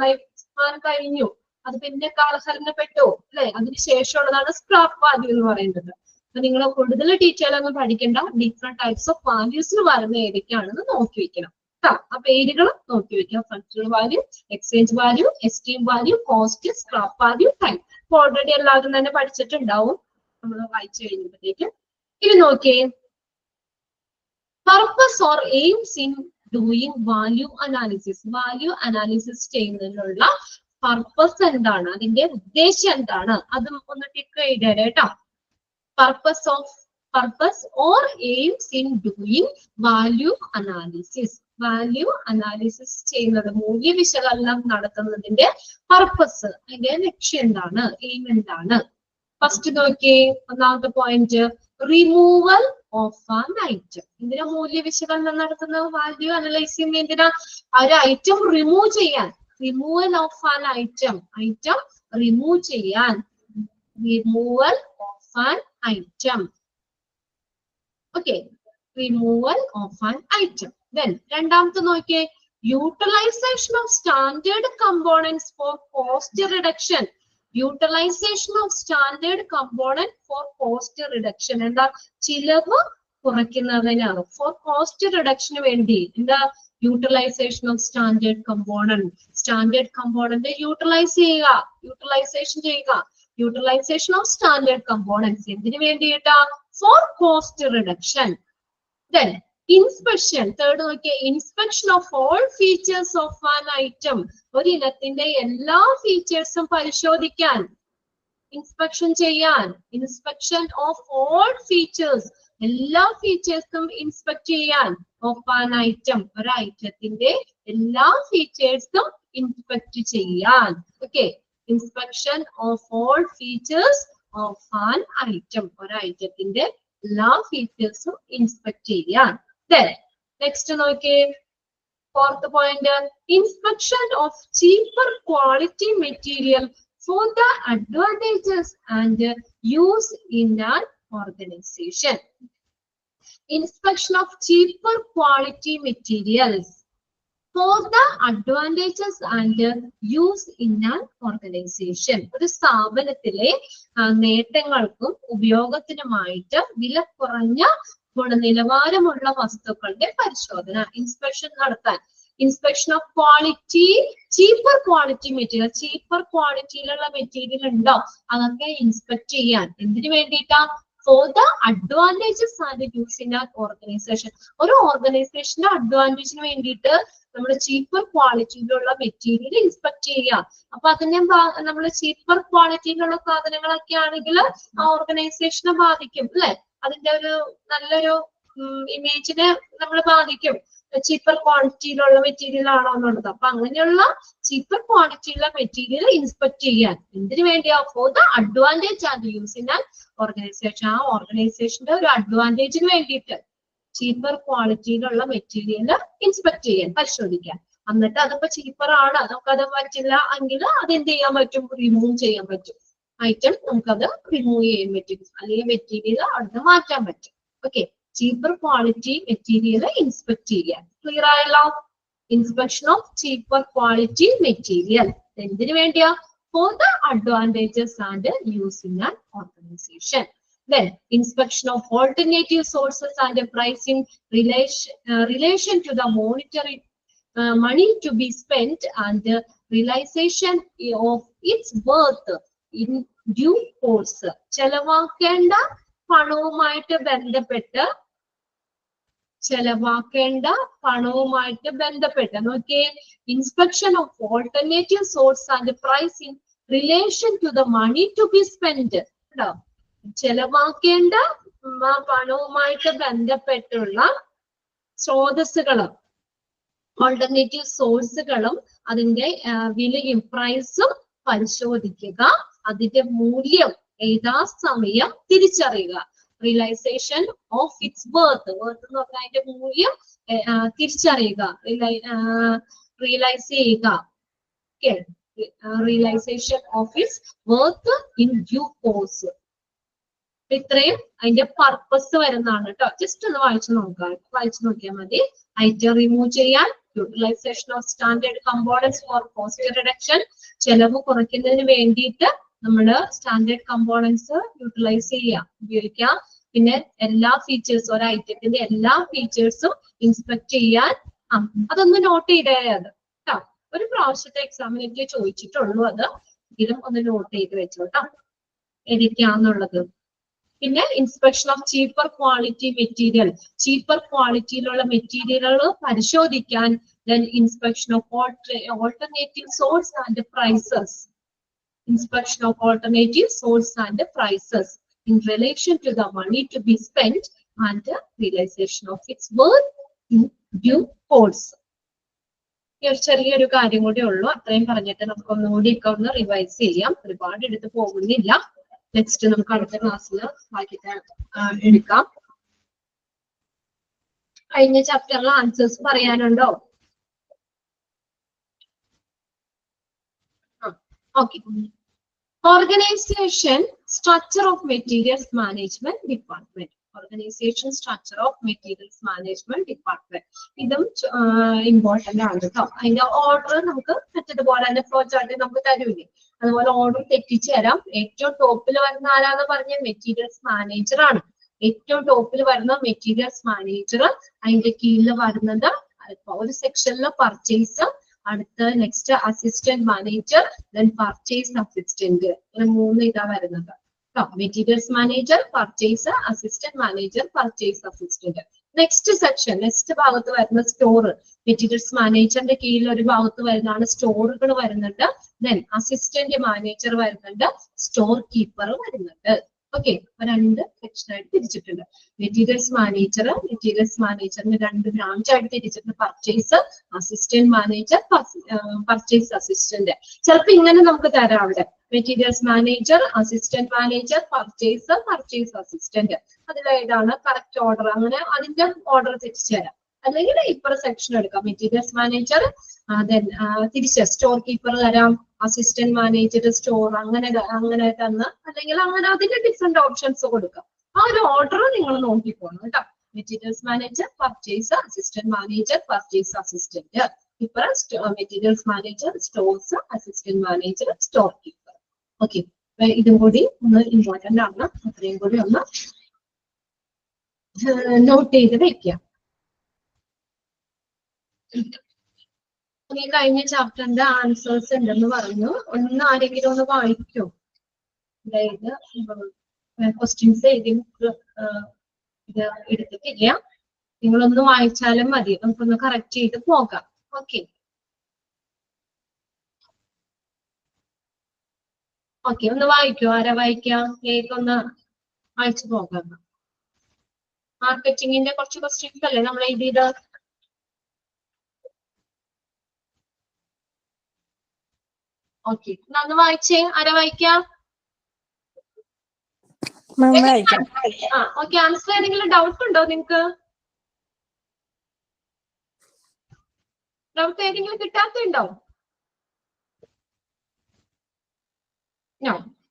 ലൈഫ് സ്പാൻ കഴിഞ്ഞു, അത് പിന്നെ കാലഹരണപ്പെട്ടു അല്ലെ, അതിന് ശേഷമുള്ളതാണ് സ്ക്രാപ്പ് വാല്യൂ എന്ന് പറയുന്നത്. അപ്പൊ നിങ്ങൾ കൂടുതൽ ഡീറ്റെയിൽ ഒന്നും പഠിക്കേണ്ട, ഡിഫറെന്റ് ടൈപ്സ് ഓഫ് വാല്യൂസിൽ വരുന്ന ഏതൊക്കെയാണെന്ന് നോക്കി വെക്കണം. ആ പേരുകൾ നോക്കി വെക്കാം. Functional value, exchange value, esteem value, cost, scrap value, time. അപ്പൊ ഓൾറെഡി എല്ലാവരും തന്നെ പഠിച്ചിട്ടുണ്ടാവും നമ്മൾ വായിച്ചു കഴിഞ്ഞപ്പോഴത്തേക്ക്. ഇനി നോക്കിയേ, purpose or aims in doing value analysis. Value analysis ചെയ്യുന്നതിനുള്ള പർപ്പസ് എന്താണ്, അതിന്റെ ഉദ്ദേശം എന്താണ്, അതും ഒന്ന് ടിക്ക് ചെയ്തേ കേട്ടോ. Purpose or aims in doing value analysis. Value analysis ചെയ്യുന്നത്, മൂല്യ വിശകലനം നടത്തുന്നതിന്റെ പർപ്പസ്, അതിന്റെ ലക്ഷ്യം എന്താണ്, എയിം എന്താണ്. ഫസ്റ്റ് നോക്കിയേ, ഒന്നാമത്തെ point, removal of an item. എന്തിനാ മൂല്യ വിശകലനം നടത്തുന്നത്? വാല്യൂ അനലൈസ് ചെയ്യുന്ന എന്തിനാ? ആ ഒരു ഐറ്റം റിമൂവ് ചെയ്യാൻ. Removal of an item remove ചെയ്യാൻ. removal of an item. Okay, removal of an item. Then രണ്ടാമത്തെ നോക്കിയേ, utilization of standard components for cost reduction. Utilization of standard component for cost reduction. എന്താ, ചിലവ് കുറയ്ക്കുന്നതിനാണ്. For cost reduction വേണ്ടി എന്താ, utilization of standard component. Standard component utilize ചെയ്യുക, utilization ചെയ്യുക. Utilization of standard components എന്തിനു വേണ്ടിയിട്ടാ? For cost reduction. Then inspection. Third നോക്കിയേ, inspection of all features of an item. ഒരു ഇനത്തിന്റെ എല്ലാ ഫീച്ചേഴ്സും പരിശോധിക്കാൻ, ഇൻസ്പെക്ഷൻ ചെയ്യാൻ. ഇൻസ്പെക്ഷൻ ഓഫ് ഓൾ ഫീച്ചേഴ്സ്, എല്ലാ ഫീച്ചേഴ്സും ഇൻസ്പെക്ട് ചെയ്യാൻ. ഓഫ് ആൻ ഐറ്റം, ഒരു ഐറ്റത്തിന്റെ എല്ലാ ഫീച്ചേഴ്സും ഇൻസ്പെക്ട് ചെയ്യാൻ. Okay, inspection of all features of an item, ഒരു ഐറ്റത്തിന്റെ എല്ലാ ഫീച്ചേഴ്സും ഇൻസ്പെക്ട് ചെയ്യാൻ. Then next നോക്കിയേ, fourth point, inspection of cheaper quality material for the advantages and use in an organization. Inspection of cheaper quality materials for the advantages and use in an organization. ഒരു സ്ഥാപനത്തിലെ നേട്ടങ്ങൾക്കും ഉപയോഗത്തിനുമായിട്ട് വില കുറഞ്ഞ ഗുണനിലവാരമുള്ള വസ്തുക്കളുടെ പരിശോധന, inspection നടത്താൻ. Inspection of quality, cheaper quality material, cheaper ക്വാളിറ്റിയിലുള്ള material ഉണ്ടോ അതൊക്കെ ഇൻസ്പെക്ട് ചെയ്യാൻ. എന്തിനു വേണ്ടിയിട്ടാ? For the advantages and use in an organisation. ഒരു ഓർഗനൈസേഷന്റെ അഡ്വാൻറ്റേജിന് വേണ്ടിയിട്ട് നമ്മൾ ചീപ്പർ ക്വാളിറ്റിയിലുള്ള മെറ്റീരിയൽ ഇൻസ്പെക്ട് ചെയ്യുക. അപ്പൊ അതിനെ നമ്മൾ ചീപ്പർ ക്വാളിറ്റിയിലുള്ള സാധനങ്ങളൊക്കെ ആണെങ്കിൽ ആ ഓർഗനൈസേഷനെ ബാധിക്കും അല്ലെ, അതിന്റെ ഒരു നല്ലൊരു ഇമേജിനെ നമ്മൾ ബാധിക്കും. ചീപ്പർ ക്വാളിറ്റിയിലുള്ള മെറ്റീരിയൽ ആണോ എന്നുള്ളത്. അപ്പൊ അങ്ങനെയുള്ള ചീപ്പർ ക്വാളിറ്റിയുള്ള മെറ്റീരിയൽ ഇൻസ്പെക്ട് ചെയ്യാൻ. എന്തിനു വേണ്ടിയാ? For the advantage and use in an organisation. ആ ഓർഗനൈസേഷന്റെ ഒരു അഡ്വാൻറ്റേജിന് വേണ്ടിയിട്ട് ചീപ്പർ ക്വാളിറ്റിയിലുള്ള മെറ്റീരിയൽ ഇൻസ്പെക്ട് ചെയ്യാൻ, പരിശോധിക്കാൻ. എന്നിട്ട് അതിപ്പോ ചീപ്പർ ആണ്, നമുക്കത് പറ്റില്ല എങ്കിൽ അത് എന്ത് ചെയ്യാൻ പറ്റും? റിമൂവ് ചെയ്യാൻ പറ്റും. ഐറ്റം നമുക്കത് റിമൂവ് ചെയ്യാൻ പറ്റും, അല്ലെങ്കിൽ മെറ്റീരിയൽ അവിടുന്ന് മാറ്റാൻ പറ്റും. Okay, cheaper quality material inspect ചെയ്യാൻ. ക്ലിയർ ആയല്ലോ? Inspection of cheaper quality material എന്തിനു വേണ്ടിയാ? Four the advantages and use in an organisation. Then inspection of alternative sources and pricing relation to the monetary money to be spent and realization of its worth in due course. ചെലവാക്കേണ്ട പണവുമായിട്ട് ബന്ധപ്പെട്ട് നോക്കിയേ, inspection of alternative source and pricing relation to the money to be spend. കേട്ടോ, ചെലവാക്കേണ്ട പണവുമായിട്ട് ബന്ധപ്പെട്ടുള്ള സ്രോതസ്സുകളും alternative സോഴ്സുകളും അതിന്റെ വിലയും പ്രൈസും പരിശോധിക്കുക. അതിന്റെ മൂല്യം യഥാസമയം തിരിച്ചറിയുക. Realisation of its worth, worth എന്ന് പറഞ്ഞാൽ അതിന്റെ മൂല്യം തിരിച്ചറിയുക, റിയലൈസ് ചെയ്യുക. Realisation of its worth in due course. ഇത്രയും അതിന്റെ പർപ്പസ് വരുന്നതാണ് കേട്ടോ. ജസ്റ്റ് ഒന്ന് വായിച്ചു നോക്കിയാൽ മതി. ഐറ്റം റിമൂവ് ചെയ്യാൻ, utilisation of standard components for cost reduction, ചെലവ് കുറയ്ക്കുന്നതിന് വേണ്ടിയിട്ട് നമ്മൾ സ്റ്റാൻഡേർഡ് കമ്പോണൻസ് യൂട്ടിലൈസ് ചെയ്യുക, ഉപയോഗിക്കുക. പിന്നെ എല്ലാ ഫീച്ചേഴ്സും, ഒരു ഐറ്റത്തിന്റെ എല്ലാ ഫീച്ചേഴ്സും ഇൻസ്പെക്ട് ചെയ്യാൻ. അതൊന്ന് നോട്ട് ചെയ്തേ അത് കേട്ടോ. ഒരു പ്രാവശ്യത്തെ എക്സാമിനൊക്കെ ചോദിച്ചിട്ടുള്ളൂ, അത് ഇതിലും ഒന്ന് നോട്ട് ചെയ്ത് വെച്ചോട്ടോ ഏതൊക്കെയാന്നുള്ളത്. പിന്നെ inspection of cheaper quality material, cheaper ക്വാളിറ്റിയിലുള്ള മെറ്റീരിയലുകൾ പരിശോധിക്കാൻ. Then inspection of alternative source and prices, inspection of alternative source and prices in relation to the money to be spent and realization of its worth in due course. ചെറിയൊരു കാര്യം കൂടി ഉള്ളൂ, അത്രയും പറഞ്ഞിട്ട് നമുക്ക് ഒന്നുകൂടി ഒന്ന് റിവൈസ് ചെയ്യാം. ഒരുപാട് എടുത്ത് പോകുന്നില്ല. നെക്സ്റ്റ് നമുക്ക് അടുത്ത ക്ലാസ്സിൽ എടുക്കാം. കഴിഞ്ഞ ചാപ്റ്ററിലെ ആൻസേഴ്സ് പറയാനുണ്ടോ? Okay. Organization Structure of Materials Management Department. Organization structure of Materials Management Department. ഇതും ഇമ്പോർട്ടന്റ് ആണ് കേട്ടോ. അതിന്റെ ഓർഡർ നമുക്ക് മറ്റേതുപോലെ തന്നെ ഫ്ലോ ചാർട്ട് നമുക്ക് തരൂലേ, അതുപോലെ ഓർഡർ തെറ്റിച്ചു തരാം. ഏറ്റവും ടോപ്പിൽ വരുന്ന ആരാന്ന് പറഞ്ഞ മെറ്റീരിയൽസ് മാനേജർ ആണ്. ഏറ്റവും ടോപ്പിൽ വരുന്ന മെറ്റീരിയൽസ് മാനേജർ, അതിന്റെ കീഴിൽ വരുന്നത് ഒരു സെക്ഷനിൽ പർച്ചേസ്, അടുത്ത next assistant manager, then purchase assistant. അങ്ങനെ 3 ഇതാ വരുന്നത്. Materials manager, purchase assistant manager, purchase assistant. Next section, next ഭാഗത്ത് വരുന്ന സ്റ്റോർ. മെറ്റീരിയൽസ് മാനേജറിന്റെ കീഴിൽ ഒരു ഭാഗത്ത് വരുന്നതാണ് സ്റ്റോറുകൾ വരുന്നുണ്ട്. ദെൻ അസിസ്റ്റന്റ് മാനേജർ വരുന്നുണ്ട്, സ്റ്റോർ കീപ്പർ വരുന്നുണ്ട്. ഓക്കെ, 2 സെക്ഷൻ ആയിട്ട് തിരിച്ചിട്ടുണ്ട്. മെറ്റീരിയൽസ് മാനേജറിന് 2 ബ്രാഞ്ച് ആയിട്ട് തിരിച്ചിട്ടുണ്ട്. Purchase assistant manager, purchase assistant. ചിലപ്പോ ഇങ്ങനെ നമുക്ക് തരാം അവിടെ, materials manager, assistant manager, purchase assistant. അതിലേതാണ് കറക്റ്റ് ഓർഡർ, അങ്ങനെ അതിന്റെ ഓർഡർ തിരിച്ചു തരാം. അല്ലെങ്കിൽ ഇപ്പുറ സെക്ഷൻ എടുക്കാം. മെറ്റീരിയൽസ് മാനേജർ, തിരിച്ച് സ്റ്റോർ കീപ്പർ തരാം, അസിസ്റ്റന്റ് മാനേജർ, സ്റ്റോർ, അങ്ങനെ തന്ന്, അല്ലെങ്കിൽ അങ്ങനെ അതിന്റെ ഡിഫറെന്റ് ഓപ്ഷൻസ് കൊടുക്കാം. ആ ഒരു ഓർഡർ നിങ്ങൾ നോക്കിക്കോണം കേട്ടോ. Materials manager, purchase, assistant manager, purchase assistant. ഇപ്പുറ materials manager, stores, assistant manager, store keeper. Okay, ഇതും കൂടി ഒന്ന് ഇമ്പോർട്ടന്റ് ആണ്. അത്രയും കൂടി ഒന്ന് നോട്ട് ചെയ്ത് വെക്കാം. ഈ കഴിഞ്ഞ ചാപ്റ്ററിന്റെ ആൻസേഴ്സ് ഉണ്ടെന്ന് പറഞ്ഞു. ആരെങ്കിലും ഒന്ന് വായിക്കോ? അതായത് ക്വസ്റ്റ്യൻസ് എഴുതി ഇത് എടുത്തിട്ടില്ല, നിങ്ങളൊന്ന് വായിച്ചാലും മതി, നമുക്കൊന്ന് കറക്റ്റ് ചെയ്ത് പോകാം. ഓക്കെ ഒന്ന് വായിക്കോ? ആരാ വായിക്കാം? ഒന്ന് വായിച്ചു പോകാം. മാർക്കറ്റിംഗിന്റെ കുറച്ച് ക്വസ്റ്റ്യൻസ് അല്ലേ നമ്മൾ എഴുതിയത്? ഓക്കെ, ഒന്ന് വായിച്ചേ. ആരാ വായിക്കാം? ഓക്കെ, ആൻസർ ഏതെങ്കിലും ഡൗട്ട് ഉണ്ടോ നിങ്ങൾക്ക്? ഡൗട്ട് ഏതെങ്കിലും കിട്ടാത്തുണ്ടോ?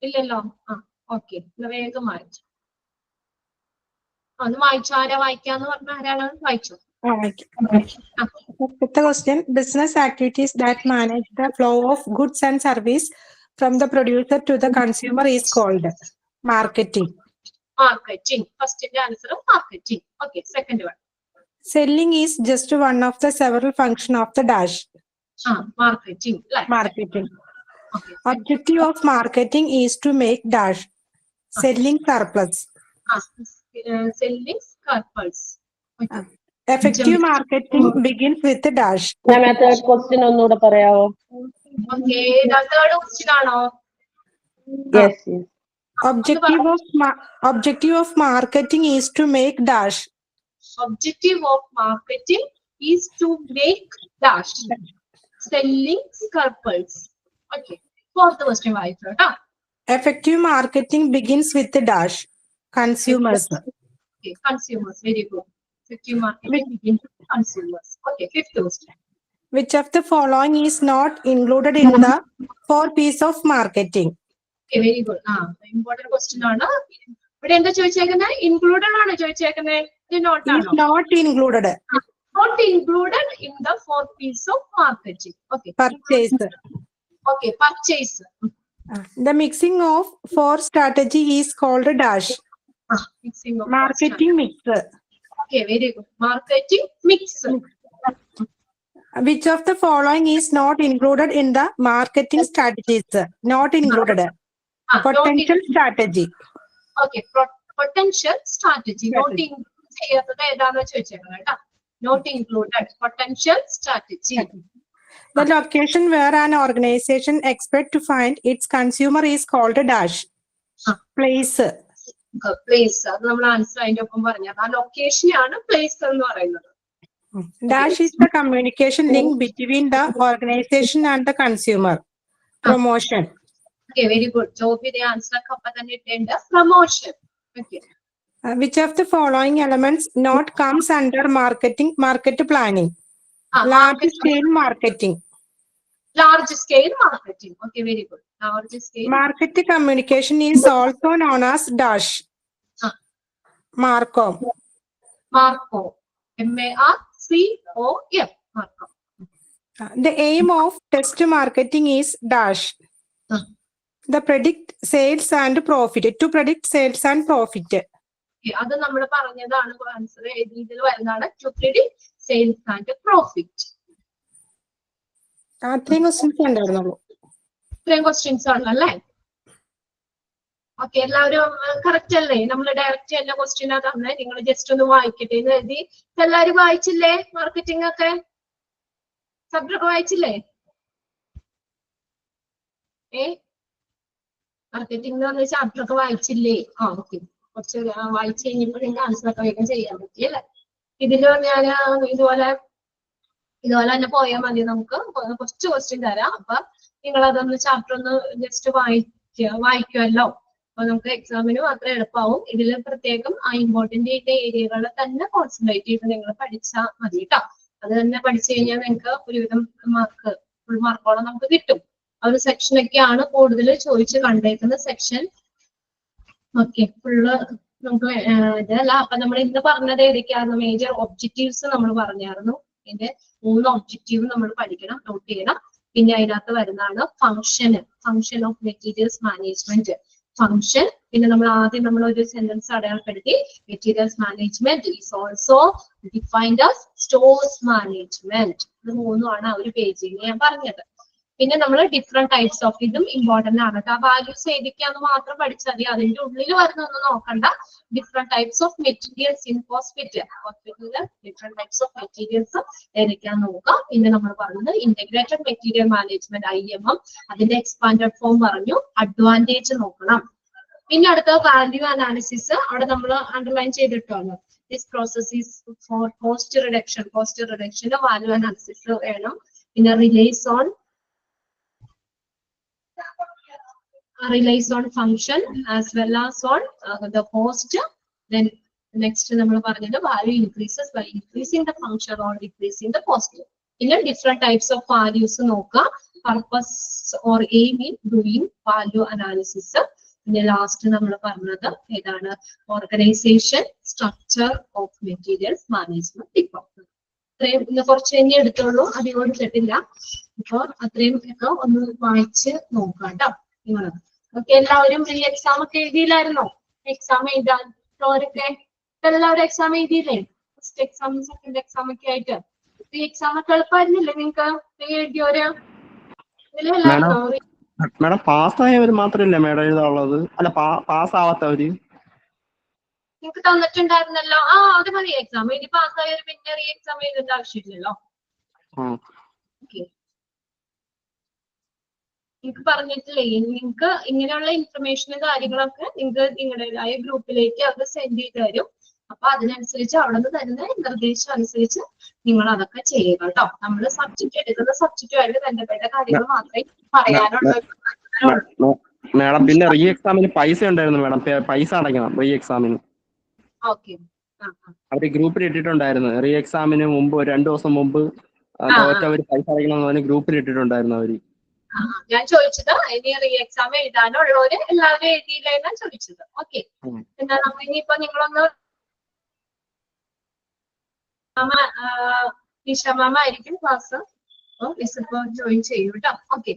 ഇല്ലല്ലോ. ഓക്കെ, വേഗം വായിച്ചു. ഒന്ന് വായിച്ചു. ആരാ വായിക്കാന്ന് പറഞ്ഞ ആരാണ്? വായിച്ചു. The question: business activities that manage the flow of goods and service from the producer to the consumer is called marketing. First answer marketing. Okay, second one. Selling is just one of the several functions of the dash. Marketing. Marketing. Okay. Objective of marketing is to make dash. Selling surplus. Selling surplus. Okay. Effective marketing begins with the dash. Third question onnude parayavo? Okay, third question aano? Yes. Objective of marketing is to make dash. Objective of marketing is to make dash. Selling surplus. Okay. Fourth question വായിച്ചോ ട്ടോ. Effective marketing begins with the dash. Consumers. Okay, consumers. Very good. Effective marketing begins with consumers. Okay, fifth question. Which of the following is not included in the 4 P's of marketing? Okay, very good. Important question ആണ്. ഇവിടെ എന്താ ചോദിച്ചേക്കുന്നത്? Included ആണ് ചോദിച്ചേക്കുന്നത്. ഇത് not ആണോ? Not included. Not included in the 4 P's of marketing. Okay. Purchase. Okay, purchase. The mixing of 4 strategy is called dash. Mixing of Marketing mix. Okay, very good. Marketing mix. Which of the following is not included in the marketing strategies? Not included. Potential strategy. Okay, potential strategy. Not included. Not included. Potential strategy. The location where an organization expects to find its consumer is called dash. Place. Place. അത് നമ്മൾ answer അതിന്റെ ഒപ്പം പറഞ്ഞത്. ആ location ആണ് place എന്ന് പറയുന്നത്. Dash is the communication link between the organization and the consumer. Promotion. Okay, very good. Job the answer kappa thanne ittend promotion. Okay. Which of the following elements not comes under market planning? Large scale marketing. Large scale marketing. Okay, very good. Large scale. Market communication is also known as dash. Marcom. Marcom. M-A-R-C-O-M. Marcom. The aim of test marketing is dash. The predict sales and profit. To predict sales and profit. അത് നമ്മൾ പറഞ്ഞതാണ് answer. ഇതിൽ വരുന്നതാണ് to predict sales and profit. അത്രയും questions ഉണ്ടായിരുന്നുള്ളൂ. ഇത്രയും questions ആണല്ലേ? Okay, എല്ലാവരും കറക്റ്റ് അല്ലേ? നമ്മൾ ഡയറക്റ്റ് എല്ലാ ക്വസ്റ്റ്യനാ തന്നെ. നിങ്ങൾ ജസ്റ്റ് ഒന്ന് വായിക്കട്ടെ എന്ന് എഴുതി. എല്ലാവരും വായിച്ചില്ലേ? മാർക്കറ്റിംഗ് ഒക്കെ സബ്ജക്ട് ഒക്കെ വായിച്ചില്ലേ? മാർക്കറ്റിംഗ് എന്ന് പറഞ്ഞ ചാപ്റ്റർ ഒക്കെ വായിച്ചില്ലേ? ഓക്കെ, കുറച്ച് വായിച്ചു കഴിഞ്ഞപ്പോൾ നിങ്ങൾക്ക് ആൻസർ ഒക്കെ വേഗം ചെയ്യാൻ പറ്റിയല്ലേ? ഇതില് ഞാൻ ഇതുപോലെ തന്നെ പോയാൽ മതി. നമുക്ക് കുറച്ച് ക്വസ്റ്റ്യൻ തരാം. അപ്പൊ നിങ്ങൾ അതൊന്ന് ചാപ്റ്റർ ഒന്ന് ജസ്റ്റ് വായിക്കുമല്ലോ. അപ്പൊ നമുക്ക് എക്സാമിന് മാത്രം എളുപ്പമാവും. ഇതിൽ പ്രത്യേകം ആ ഇമ്പോർട്ടന്റ് ആയിട്ട് ഏരിയകളെ തന്നെ കോൺസെൻട്രേറ്റ് ചെയ്ത് നിങ്ങൾ പഠിച്ചാൽ മതി കേട്ടോ. അത് തന്നെ പഠിച്ചു കഴിഞ്ഞാൽ നിങ്ങൾക്ക് ഒരുവിധം മാർക്ക്, ഫുൾ മാർക്കോളം നമുക്ക് കിട്ടും. ആ ഒരു സെക്ഷനൊക്കെയാണ് കൂടുതൽ ചോദിച്ച് കണ്ടേക്കുന്ന സെക്ഷൻ. ഓക്കെ, ഫുള്ള് നമുക്ക് ഇതല്ല. അപ്പൊ നമ്മൾ ഇന്ന് പറഞ്ഞത് ഏതൊക്കെയായിരുന്നു? മേജർ ഒബ്ജക്റ്റീവ്സ് നമ്മൾ പറഞ്ഞായിരുന്നു. ഇതിന്റെ 3 ഒബ്ജക്റ്റീവ് നമ്മൾ പഠിക്കണം, നോട്ട് ചെയ്യണം. പിന്നെ അതിനകത്ത് വരുന്നതാണ് function of materials management. Function, പിന്നെ നമ്മൾ ആദ്യം നമ്മൾ ഒരു സെന്റൻസ് അടയാളപ്പെടുത്തി. Materials management is also defined as stores management. ഇത് 3ആണ് ആ ഒരു പേജിൽ ഞാൻ പറഞ്ഞത്. പിന്നെ നമ്മൾ ഡിഫറെന്റ് ടൈപ്സ് ഓഫ്, ഇതും ഇമ്പോർട്ടന്റ് ആണ്. ആ വാല്യൂസ് ഏതൊക്കെയാന്ന് മാത്രം പഠിച്ചാൽ മതി. അതിന്റെ ഉള്ളിൽ വരുന്നൊന്നും നോക്കണ്ട. Different types of materials in ഹോസ്പിറ്റലില് ഡിഫറെന്റ് ടൈപ്സ് ഓഫ് മെറ്റീരിയൽസ് ഏതൊക്കെയാന്ന് നോക്കാം. പിന്നെ നമ്മൾ പറഞ്ഞത് ഇന്റഗ്രേറ്റഡ് മെറ്റീരിയൽ മാനേജ്മെന്റ് IMM, അതിന്റെ എക്സ്പാൻഡഡ് ഫോം പറഞ്ഞു. അഡ്വാൻറ്റേജ് നോക്കണം. പിന്നെ അടുത്ത വാല്യൂ അനാലിസിസ്. അവിടെ നമ്മൾ അണ്ടർലൈൻ ചെയ്തിട്ടാണ് this process is for cost reduction. Cost റിഡക്ഷന്റെ വാല്യൂ അനാലിസിസ് വേണം. പിന്നെ relies on function as well as on the cost. Then next നമ്മൾ പറഞ്ഞത് value increases by increasing the function or decreasing the cost. പിന്നെ different types of values നോക്കാം. purpose or aim in doing value analysis. പിന്നെ last നമ്മൾ പറഞ്ഞത് ഏതാണ്? Organisation structure of materials management department. ഇത്രയും ഇന്ന് കുറച്ച് തന്നെ എടുത്തുള്ളൂ, അധികം എടുത്തിട്ടില്ല. അപ്പൊ അത്രയും ഒക്കെ ഒന്ന് വായിച്ച് നോക്കാം കേട്ടോ നിങ്ങൾ. ഓക്കെ, എല്ലാവരും പ്രീ എക്സാം ഒക്കെ എഴുതിയില്ലായിരുന്നോ? എക്സാം എഴുതാനൊക്കെ എല്ലാവരും എക്സാം എഴുതിയില്ലേ? ഫസ്റ്റ് എക്സാം, സെക്കൻഡ് എക്സാം ഒക്കെ ആയിട്ട് പ്രീ എക്സാം ഒക്കെ എളുപ്പമായിരുന്നില്ലേ നിങ്ങൾക്ക്? പ്രീ എഴുതിയോര് മാഡം പാസ്സായവര് മാത്രമല്ലേ മാഡം എഴുതാനുള്ളത്? അല്ല, പാസ്സാവാത്തവര് നിങ്ങൾക്ക് തന്നിട്ടുണ്ടായിരുന്നല്ലോ. അത് മതി. എക്സാം എഴുതി പാസ്സായവര് പിന്നെ റീ എക്സാം എഴുതേണ്ട ആവശ്യമില്ലല്ലോ. നിങ്ങൾക്ക് പറഞ്ഞിട്ടില്ലേ, നിങ്ങൾക്ക് ഇങ്ങനെയുള്ള ഇൻഫർമേഷനും കാര്യങ്ങളൊക്കെ നിങ്ങൾക്ക് നിങ്ങളുടേതായ ഗ്രൂപ്പിലേക്ക് അവർ സെൻഡ് ചെയ്ത് തരും. അപ്പൊ അതിനനുസരിച്ച് അവിടെ നിന്ന് തരുന്ന നിർദ്ദേശം അനുസരിച്ച് നിങ്ങൾ അതൊക്കെ ചെയ്യുക കേട്ടോ. നമ്മൾ സബ്ജക്ട് എടുക്കുന്ന സബ്ജക്റ്റുമായിട്ട് ബന്ധപ്പെട്ട കാര്യങ്ങൾ മാത്രമേ പറയാനുള്ളൂ. മാഡം പിന്നെ റീ എക്സാമിന് പൈസ ഉണ്ടായിരുന്നു മാഡം, പൈസ അടയ്ക്കണം റീ എക്സാമിന്. ഓക്കെ, അവര് ഗ്രൂപ്പിൽ ഇട്ടിട്ടുണ്ടായിരുന്നു. റീ എക്സാമിന് മുമ്പ് 2 ദിവസം മുമ്പ് തോറ്റവര് പൈസ അടയ്ക്കണം എന്ന് ഗ്രൂപ്പിൽ ഇട്ടിട്ടുണ്ടായിരുന്നു അവര്. ഞാൻ ചോദിച്ചത് ഇനി റീ എക്സാം എഴുതാനുള്ളവര് എല്ലാവരും എഴുതിയില്ല എന്നാ ചോദിച്ചത്. ഓക്കെ, എന്താ നമുക്ക് ഇനിയിപ്പോ നിങ്ങളൊന്ന് നിഷ മാമ ആയിരിക്കും ക്ലാസ്. അപ്പൊ മിസ് ഇപ്പൊ ജോയിൻ ചെയ്യൂ കേട്ടോ. ഓക്കെ.